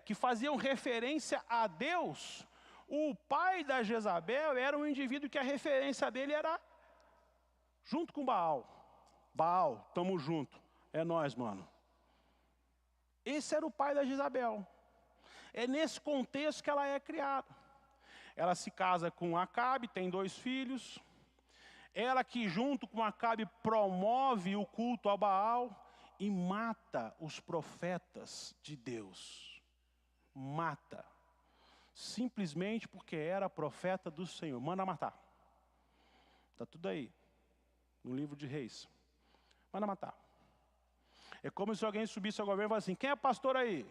que faziam referência a Deus, O pai da Jezabel era um indivíduo que a referência dele era junto com Baal. Baal, tamo junto. É nós, mano. Esse era o pai da Jezabel. É nesse contexto que ela é criada. Ela se casa com Acabe, tem 2 filhos. Ela que junto com Acabe promove o culto a Baal e mata os profetas de Deus. Mata. Simplesmente porque era profeta do Senhor. Manda matar. Está tudo aí. No livro de Reis. Manda matar. É como se alguém subisse ao governo e falasse assim, quem é pastor aí?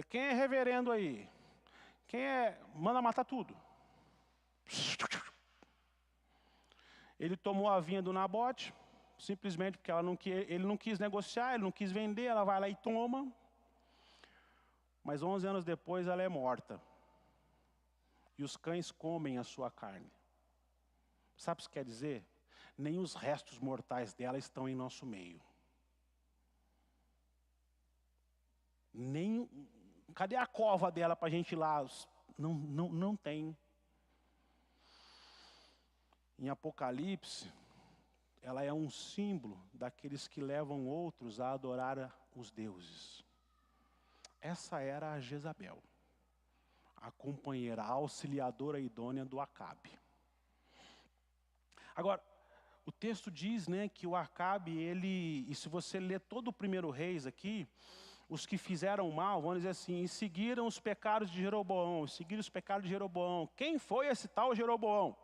Quem é reverendo aí? Quem é... Manda matar tudo. Ele tomou a vinha do Nabote, simplesmente porque ele não quis negociar, ele não quis vender, ela vai lá e toma. Mas 11 anos depois ela é morta. E os cães comem a sua carne. Sabe o que isso quer dizer? Nem os restos mortais dela estão em nosso meio. Nem... Cadê a cova dela para a gente ir lá? Não tem. Em Apocalipse, ela é um símbolo daqueles que levam outros a adorar os deuses. Essa era a Jezabel, a companheira, a auxiliadora idônea do Acabe. Agora, o texto diz, né, que o Acabe, e se você ler todo o 1 Reis aqui, os que fizeram mal, vamos dizer assim, e seguiram os pecados de Jeroboão, seguiram os pecados de Jeroboão. Quem foi esse tal Jeroboão?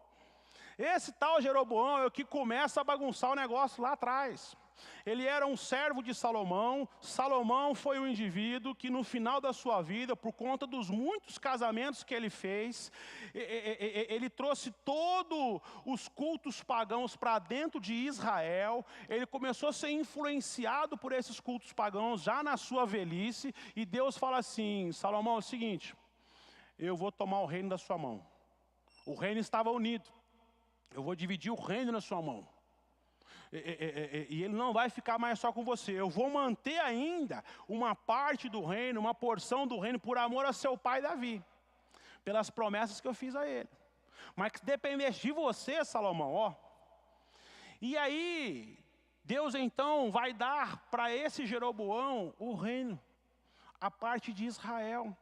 Esse tal Jeroboão é o que começa a bagunçar o negócio lá atrás. Ele era um servo de Salomão. Salomão foi um indivíduo que no final da sua vida, por conta dos muitos casamentos que ele fez, ele trouxe todos os cultos pagãos para dentro de Israel. Ele começou a ser influenciado por esses cultos pagãos já na sua velhice. E Deus fala assim, Salomão, é o seguinte, eu vou tomar o reino da sua mão. O reino estava unido. Eu vou dividir o reino na sua mão. E ele não vai ficar mais só com você. Eu vou manter ainda uma parte do reino, uma porção do reino, por amor a seu pai Davi. Pelas promessas que eu fiz a ele. Mas que dependesse de você, Salomão, ó. E aí, Deus então vai dar para esse Jeroboão o reino. A parte de Israel.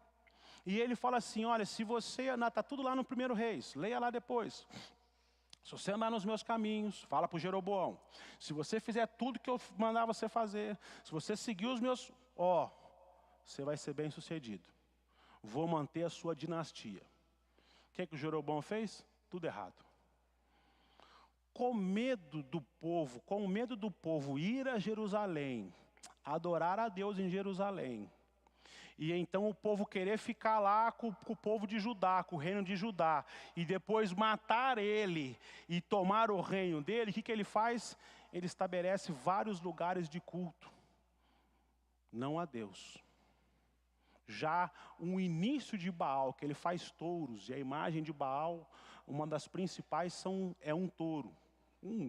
E ele fala assim, olha, se você... Está tudo lá no 1 Reis. Leia lá depois. Se você andar nos meus caminhos, fala para o Jeroboão. Se você fizer tudo que eu mandar você fazer, se você seguir os meus... você vai ser bem sucedido. Vou manter a sua dinastia. O que o Jeroboão fez? Tudo errado. Com medo do povo ir a Jerusalém, adorar a Deus em Jerusalém, e então o povo querer ficar lá com o povo de Judá, com o reino de Judá, e depois matar ele e tomar o reino dele, o que ele faz? Ele estabelece vários lugares de culto, não a Deus. Já o início de Baal, que ele faz touros, e a imagem de Baal, uma das principais é um touro,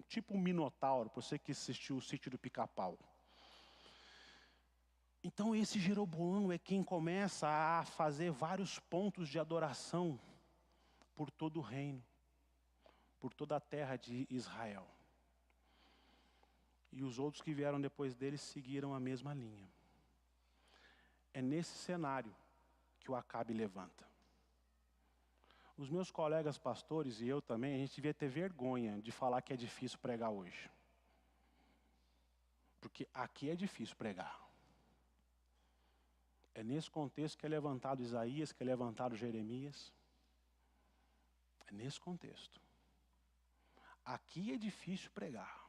tipo um minotauro, para você que assistiu o Sítio do Pica-Pau. Então esse Jeroboão é quem começa a fazer vários pontos de adoração por todo o reino, por toda a terra de Israel. E os outros que vieram depois dele seguiram a mesma linha. É nesse cenário que o Acabe levanta. Os meus colegas pastores e eu também, a gente devia ter vergonha de falar que é difícil pregar hoje. Porque aqui é difícil pregar. É nesse contexto que é levantado Isaías, que é levantado Jeremias. É nesse contexto. Aqui é difícil pregar.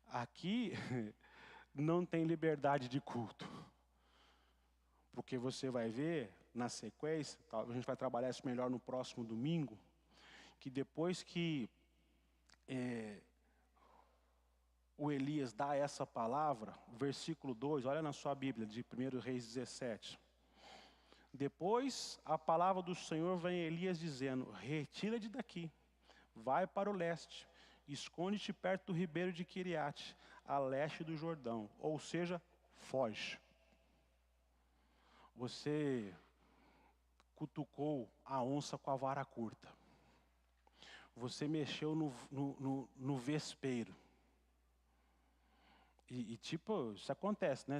Aqui não tem liberdade de culto. Porque você vai ver, na sequência, a gente vai trabalhar isso melhor no próximo domingo, que depois que o Elias dá essa palavra, versículo 2, olha na sua Bíblia, de 1 Reis 17. Depois, a palavra do Senhor vem a Elias dizendo, retira-te daqui, vai para o leste, esconde-te perto do ribeiro de Quiriate, a leste do Jordão, ou seja, foge. cutucou a onça com a vara curta. Você mexeu no vespeiro. E tipo, isso acontece, né?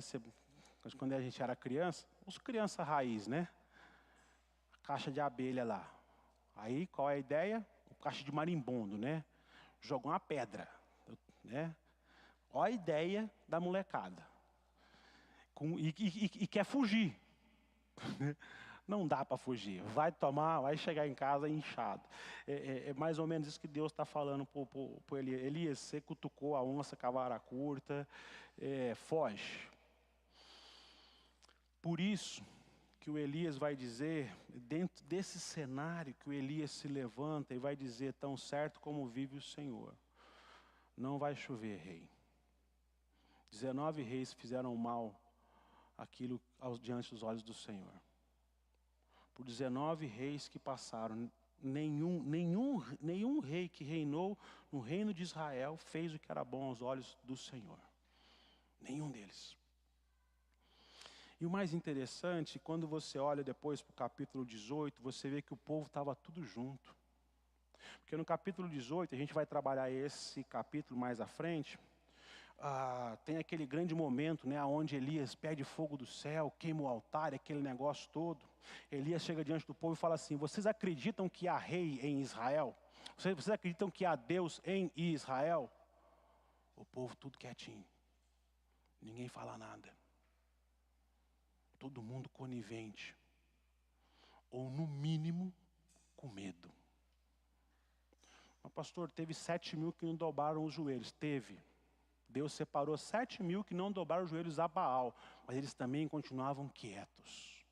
Quando a gente era criança, os crianças raiz, né? Caixa de abelha lá. Aí, qual é a ideia? O caixa de marimbondo, né? Jogou uma pedra, né? Olha a ideia da molecada. E quer fugir. Não dá para fugir. Vai chegar em casa inchado. É mais ou menos isso que Deus está falando para Elias. Elias, você cutucou a onça com a vara curta, foge. Por isso que o Elias vai dizer, dentro desse cenário que o Elias se levanta e vai dizer, tão certo como vive o Senhor, não vai chover, rei. 19 reis fizeram mal aquilo diante dos olhos do Senhor. Por 19 reis que passaram, nenhum rei que reinou no reino de Israel fez o que era bom aos olhos do Senhor. Nenhum deles. E o mais interessante, quando você olha depois para o capítulo 18, você vê que o povo estava tudo junto. Porque no capítulo 18, a gente vai trabalhar esse capítulo mais à frente, tem aquele grande momento, né, onde Elias pede fogo do céu, queima o altar, aquele negócio todo. Elias chega diante do povo e fala assim, vocês acreditam que há rei em Israel? Vocês acreditam que há Deus em Israel? O povo tudo quietinho. Ninguém fala nada. Todo mundo conivente. Ou no mínimo, com medo. Mas pastor, teve 7.000 que não dobraram os joelhos. Teve. Deus separou 7.000 que não dobraram os joelhos a Baal, mas eles também continuavam quietos.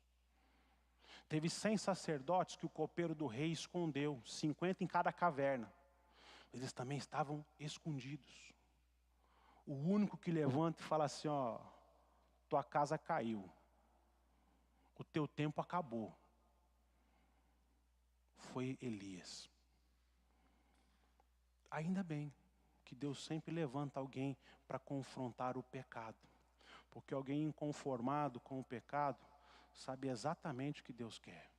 Teve 100 sacerdotes que o copeiro do rei escondeu, 50 em cada caverna. Eles também estavam escondidos. O único que levanta e fala assim, ó, tua casa caiu. O teu tempo acabou. Foi Elias. Ainda bem que Deus sempre levanta alguém para confrontar o pecado. Porque alguém inconformado com o pecado sabe exatamente o que Deus quer.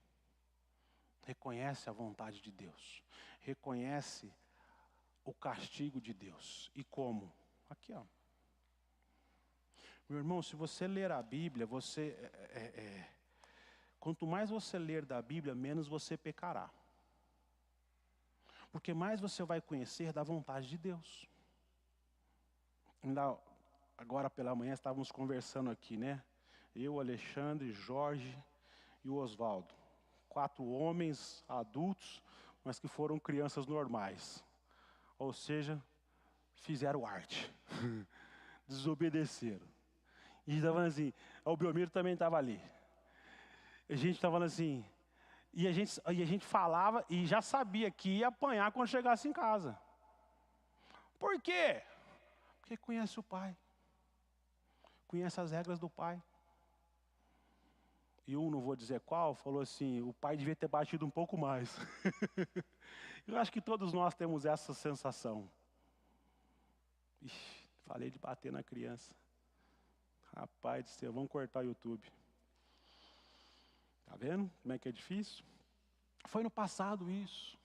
Reconhece a vontade de Deus. Reconhece o castigo de Deus. E como? Aqui, ó. Meu irmão, se você ler a Bíblia, quanto mais você ler da Bíblia, menos você pecará. Porque mais você vai conhecer da vontade de Deus. Ainda agora pela manhã estávamos conversando aqui, né? Eu, Alexandre, Jorge e o Oswaldo. 4 homens adultos, mas que foram crianças normais. Ou seja, fizeram arte. Desobedeceram. E estavam assim, o Belmiro também estava ali. A gente estava falando assim, e a gente falava e já sabia que ia apanhar quando chegasse em casa. Por quê? Porque conhece o pai. Conhece as regras do pai. E não vou dizer qual, falou assim, o pai devia ter batido um pouco mais. Eu acho que todos nós temos essa sensação. Ixi, falei de bater na criança. Rapaz do céu, vamos cortar o YouTube. Tá vendo como é que é difícil? Foi no passado isso.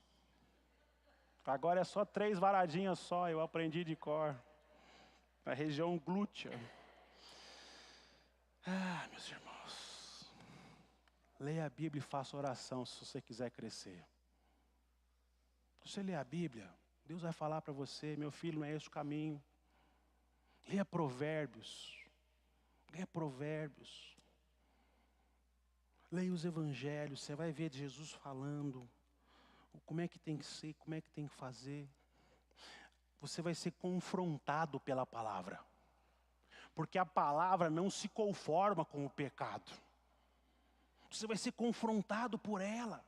Agora é só 3 varadinhas só, eu aprendi de cor. Na região glútea. Meus irmãos. Leia a Bíblia e faça oração se você quiser crescer. Se você ler a Bíblia, Deus vai falar para você, meu filho, não é esse o caminho. Leia Provérbios. Leia Provérbios. Leia os evangelhos, você vai ver Jesus falando. Como é que tem que ser, como é que tem que fazer. Você vai ser confrontado pela palavra. Porque a palavra não se conforma com o pecado. Você vai ser confrontado por ela.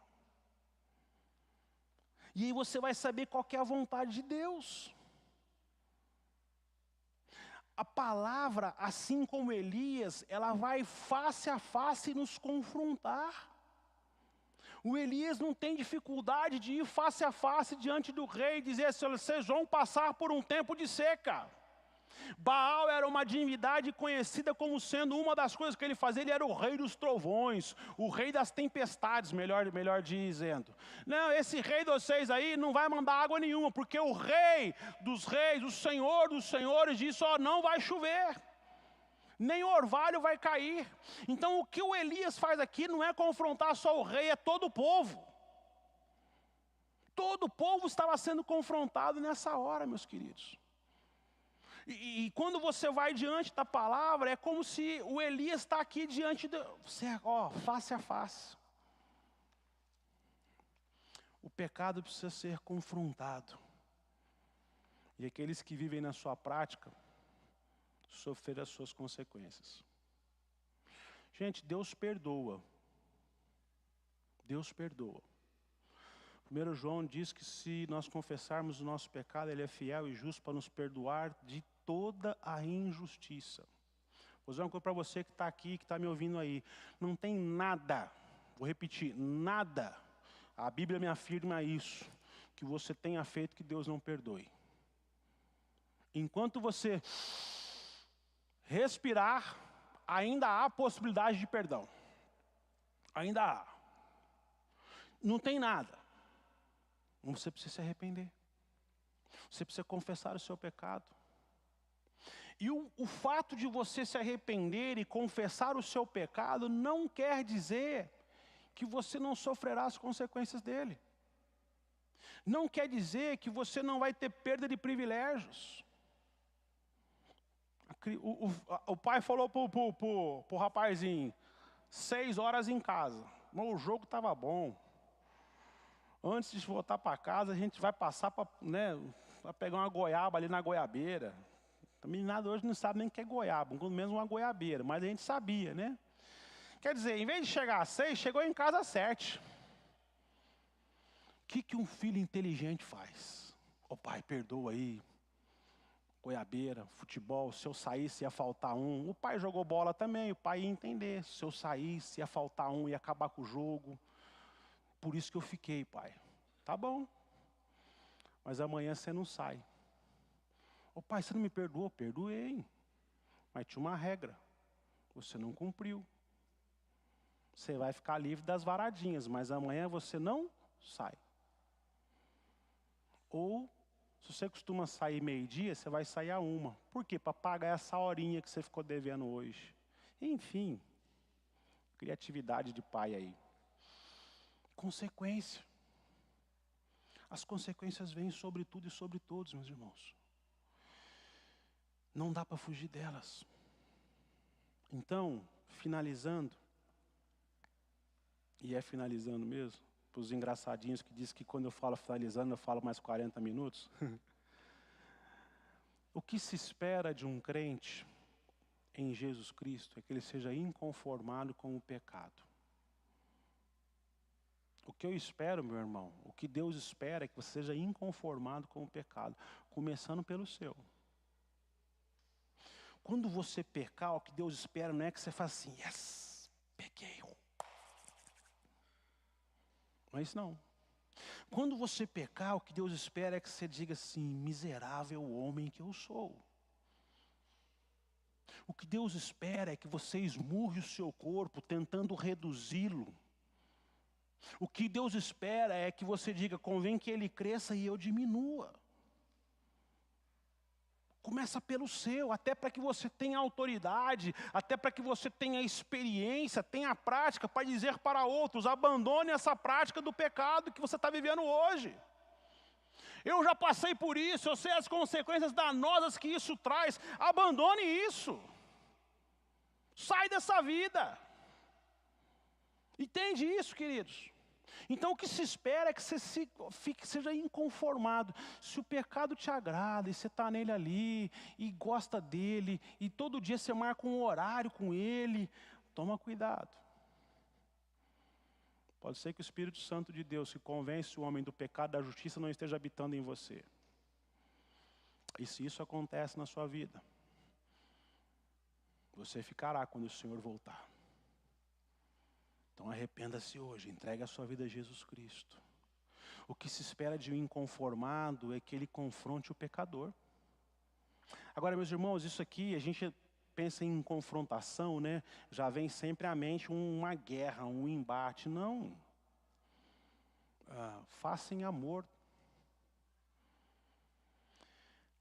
E aí você vai saber qual que é a vontade de Deus. A palavra, assim como Elias, ela vai face a face nos confrontar. O Elias não tem dificuldade de ir face a face diante do rei e dizer assim, vocês vão passar por um tempo de seca. Baal era uma divindade conhecida como sendo uma das coisas que ele fazia, ele era o rei dos trovões, o rei das tempestades, melhor dizendo. Não, esse rei de vocês aí não vai mandar água nenhuma, porque o rei dos reis, o senhor dos senhores disse, ó, não vai chover, nem orvalho vai cair. Então o que o Elias faz aqui não é confrontar só o rei, é todo o povo. Todo o povo estava sendo confrontado nessa hora, meus queridos. E quando você vai diante da palavra, é como se o Elias está aqui diante de você, ó, face a face. O pecado precisa ser confrontado. E aqueles que vivem na sua prática, sofrer as suas consequências. Gente, Deus perdoa. Deus perdoa. 1 João diz que se nós confessarmos o nosso pecado, Ele é fiel e justo para nos perdoar de toda a injustiça. Vou dizer uma coisa para você que está aqui, que está me ouvindo aí. Não tem nada, vou repetir, nada, a Bíblia me afirma isso, que você tenha feito que Deus não perdoe. Enquanto você respirar, ainda há possibilidade de perdão. Ainda há. Não tem nada. Você precisa se arrepender. Você precisa confessar o seu pecado. E o fato de você se arrepender e confessar o seu pecado não quer dizer que você não sofrerá as consequências dele. Não quer dizer que você não vai ter perda de privilégios. O pai falou pro rapazinho, 6 horas em casa. Mas o jogo estava bom. Antes de voltar para casa, a gente vai passar para pegar uma goiaba ali na goiabeira. A meninada hoje não sabe nem o que é goiaba, mesmo uma goiabeira, mas a gente sabia, né? Quer dizer, em vez de chegar às 6, chegou em casa às 7. O que um filho inteligente faz? Ô pai, perdoa aí. Goiabeira, futebol, se eu saísse ia faltar um. O pai jogou bola também, o pai ia entender. Se eu saísse ia faltar um, ia acabar com o jogo. Por isso que eu fiquei, pai. Tá bom. Mas amanhã você não sai. Ô pai, você não me perdoou? Perdoei. Mas tinha uma regra. Você não cumpriu. Você vai ficar livre das varadinhas, mas amanhã você não sai. Ou, se você costuma sair meio-dia, você vai sair a 1. Por quê? Para pagar essa horinha que você ficou devendo hoje. Enfim, criatividade de pai aí. Consequência. As consequências vêm sobre tudo e sobre todos, meus irmãos. Não dá para fugir delas. Então, finalizando, e é finalizando mesmo, para os engraçadinhos que dizem que quando eu falo finalizando, eu falo mais 40 minutos. O que se espera de um crente em Jesus Cristo é que ele seja inconformado com o pecado. O que eu espero, meu irmão, o que Deus espera é que você seja inconformado com o pecado, começando pelo seu. Quando você pecar, o que Deus espera não é que você faça assim, yes, pequei. Não é isso não. Quando você pecar, o que Deus espera é que você diga assim, miserável homem que eu sou. O que Deus espera é que você esmurre o seu corpo tentando reduzi-lo. O que Deus espera é que você diga, convém que ele cresça e eu diminua. Começa pelo seu, até para que você tenha autoridade, até para que você tenha experiência, tenha prática para dizer para outros, abandone essa prática do pecado que você está vivendo hoje. Eu já passei por isso, eu sei as consequências danosas que isso traz, abandone isso. Sai dessa vida. Entende isso, queridos? Então o que se espera é que você seja inconformado. Se o pecado te agrada e você está nele ali, e gosta dele, e todo dia você marca um horário com ele, toma cuidado. Pode ser que o Espírito Santo de Deus, que convence o homem do pecado e da justiça, não esteja habitando em você. E se isso acontece na sua vida, você ficará quando o Senhor voltar. Então arrependa-se hoje, entregue a sua vida a Jesus Cristo. O que se espera de um inconformado é que ele confronte o pecador. Agora, meus irmãos, isso aqui, a gente pensa em confrontação, né? Já vem sempre à mente uma guerra, um embate. Não. Faça em amor.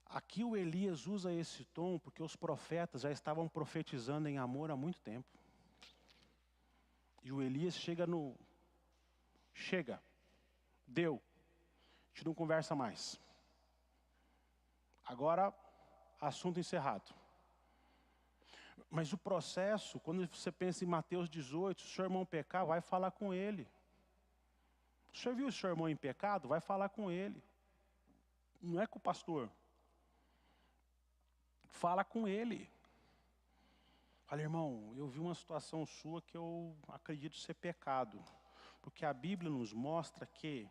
Aqui o Elias usa esse tom porque os profetas já estavam profetizando em amor há muito tempo. E o Elias chega, deu, a gente não conversa mais. Agora, assunto encerrado. Mas o processo, quando você pensa em Mateus 18, se o seu irmão pecar, vai falar com ele. Se você viu o seu irmão em pecado, vai falar com ele. Não é com o pastor. Fala com ele. Fala, irmão, eu vi uma situação sua que eu acredito ser pecado. Porque a Bíblia nos mostra que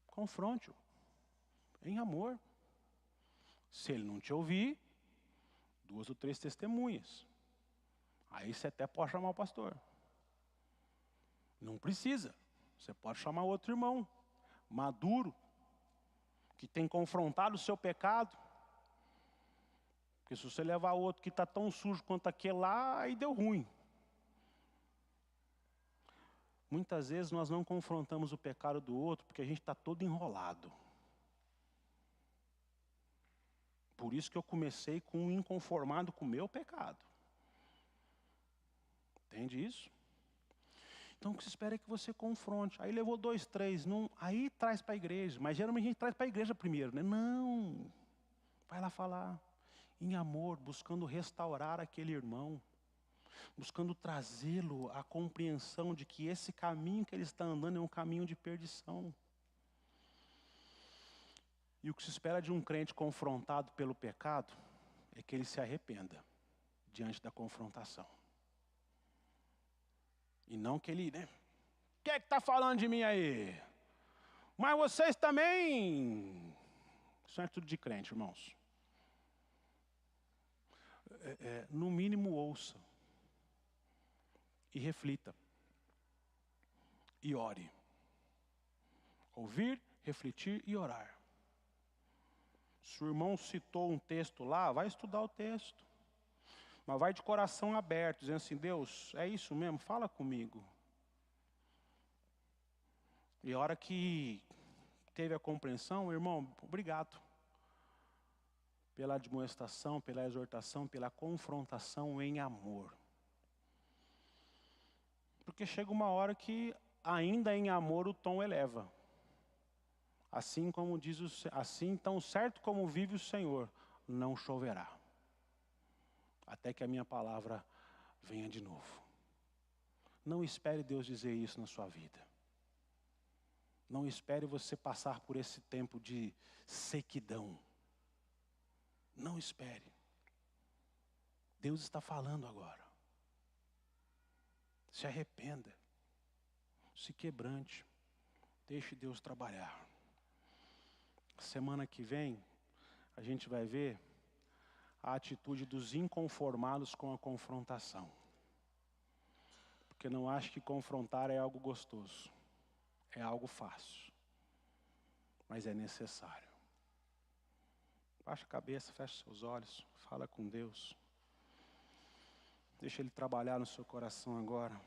confronte-o em amor. Se ele não te ouvir, 2 ou 3 testemunhas. Aí você até pode chamar o pastor. Não precisa. Você pode chamar outro irmão, maduro, que tem confrontado o seu pecado. Porque se você levar outro que está tão sujo quanto aquele lá, aí deu ruim. Muitas vezes nós não confrontamos o pecado do outro porque a gente está todo enrolado. Por isso que eu comecei com um inconformado com o meu pecado. Entende isso? Então o que se espera é que você confronte. Aí levou 2, 3, aí traz para a igreja. Mas geralmente a gente traz para a igreja primeiro, né? Não, vai lá falar. Em amor, buscando restaurar aquele irmão. Buscando trazê-lo à compreensão de que esse caminho que ele está andando é um caminho de perdição. E o que se espera de um crente confrontado pelo pecado é que ele se arrependa diante da confrontação. E não que ele, né? Quem é que está falando de mim aí? Mas vocês também. Isso é tudo de crente, irmãos. No mínimo ouça. E reflita. E ore. Ouvir, refletir e orar. Se o irmão citou um texto lá, vai estudar o texto. Mas vai de coração aberto, dizendo assim, Deus, é isso mesmo? Fala comigo. E a hora que teve a compreensão, irmão, obrigado. Pela admoestação, pela exortação, pela confrontação em amor. Porque chega uma hora que, ainda em amor, o tom eleva. Assim como diz assim, tão certo como vive o Senhor, não choverá. Até que a minha palavra venha de novo. Não espere Deus dizer isso na sua vida. Não espere você passar por esse tempo de sequidão. Não espere. Deus está falando agora. Se arrependa. Se quebrante. Deixe Deus trabalhar. Semana que vem, a gente vai ver a atitude dos inconformados com a confrontação. Porque não acho que confrontar é algo gostoso. É algo fácil. Mas é necessário. Baixa a cabeça, fecha seus olhos, fala com Deus. Deixa Ele trabalhar no seu coração agora.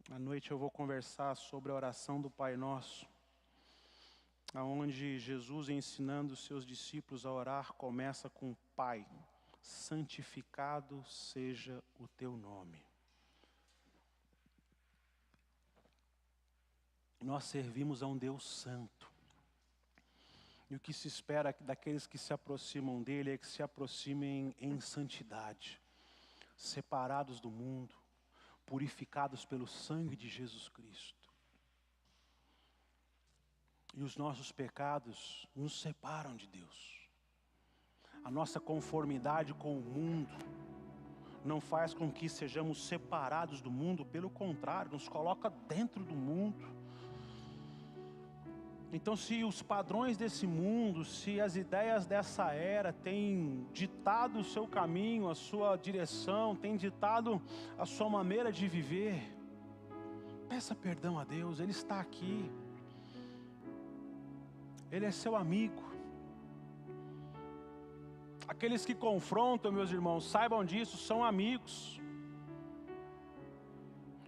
À noite eu vou conversar sobre a oração do Pai Nosso, aonde Jesus, ensinando os seus discípulos a orar, começa com Pai, santificado seja o teu nome. Nós servimos a um Deus santo. E o que se espera daqueles que se aproximam dele é que se aproximem em santidade, separados do mundo, purificados pelo sangue de Jesus Cristo. E os nossos pecados nos separam de Deus. A nossa conformidade com o mundo não faz com que sejamos separados do mundo, pelo contrário, nos coloca dentro do mundo. Então, se os padrões desse mundo, se as ideias dessa era têm ditado o seu caminho, a sua direção, têm ditado a sua maneira de viver, peça perdão a Deus, Ele está aqui. Ele é seu amigo. Aqueles que confrontam, meus irmãos, saibam disso, são amigos.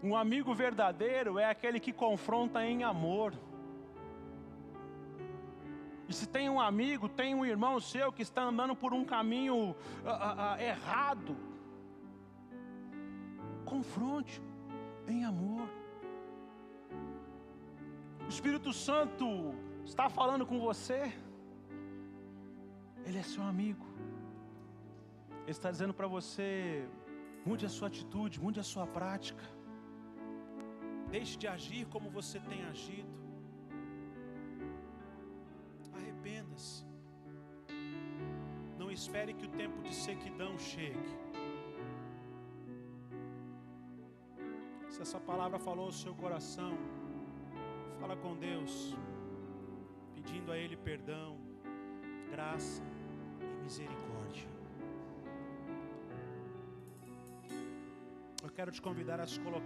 Um amigo verdadeiro é aquele que confronta em amor. E se tem um amigo, tem um irmão seu que está andando por um caminho errado, confronte em amor. O Espírito Santo está falando com você. Ele é seu amigo. Ele está dizendo para você: mude a sua atitude, mude a sua prática. Deixe de agir como você tem agido. Arrependa-se. Não espere que o tempo de sequidão chegue. Se essa palavra falou ao seu coração, fala com Deus, pedindo a Ele perdão, graça e misericórdia. Eu quero te convidar a se colocar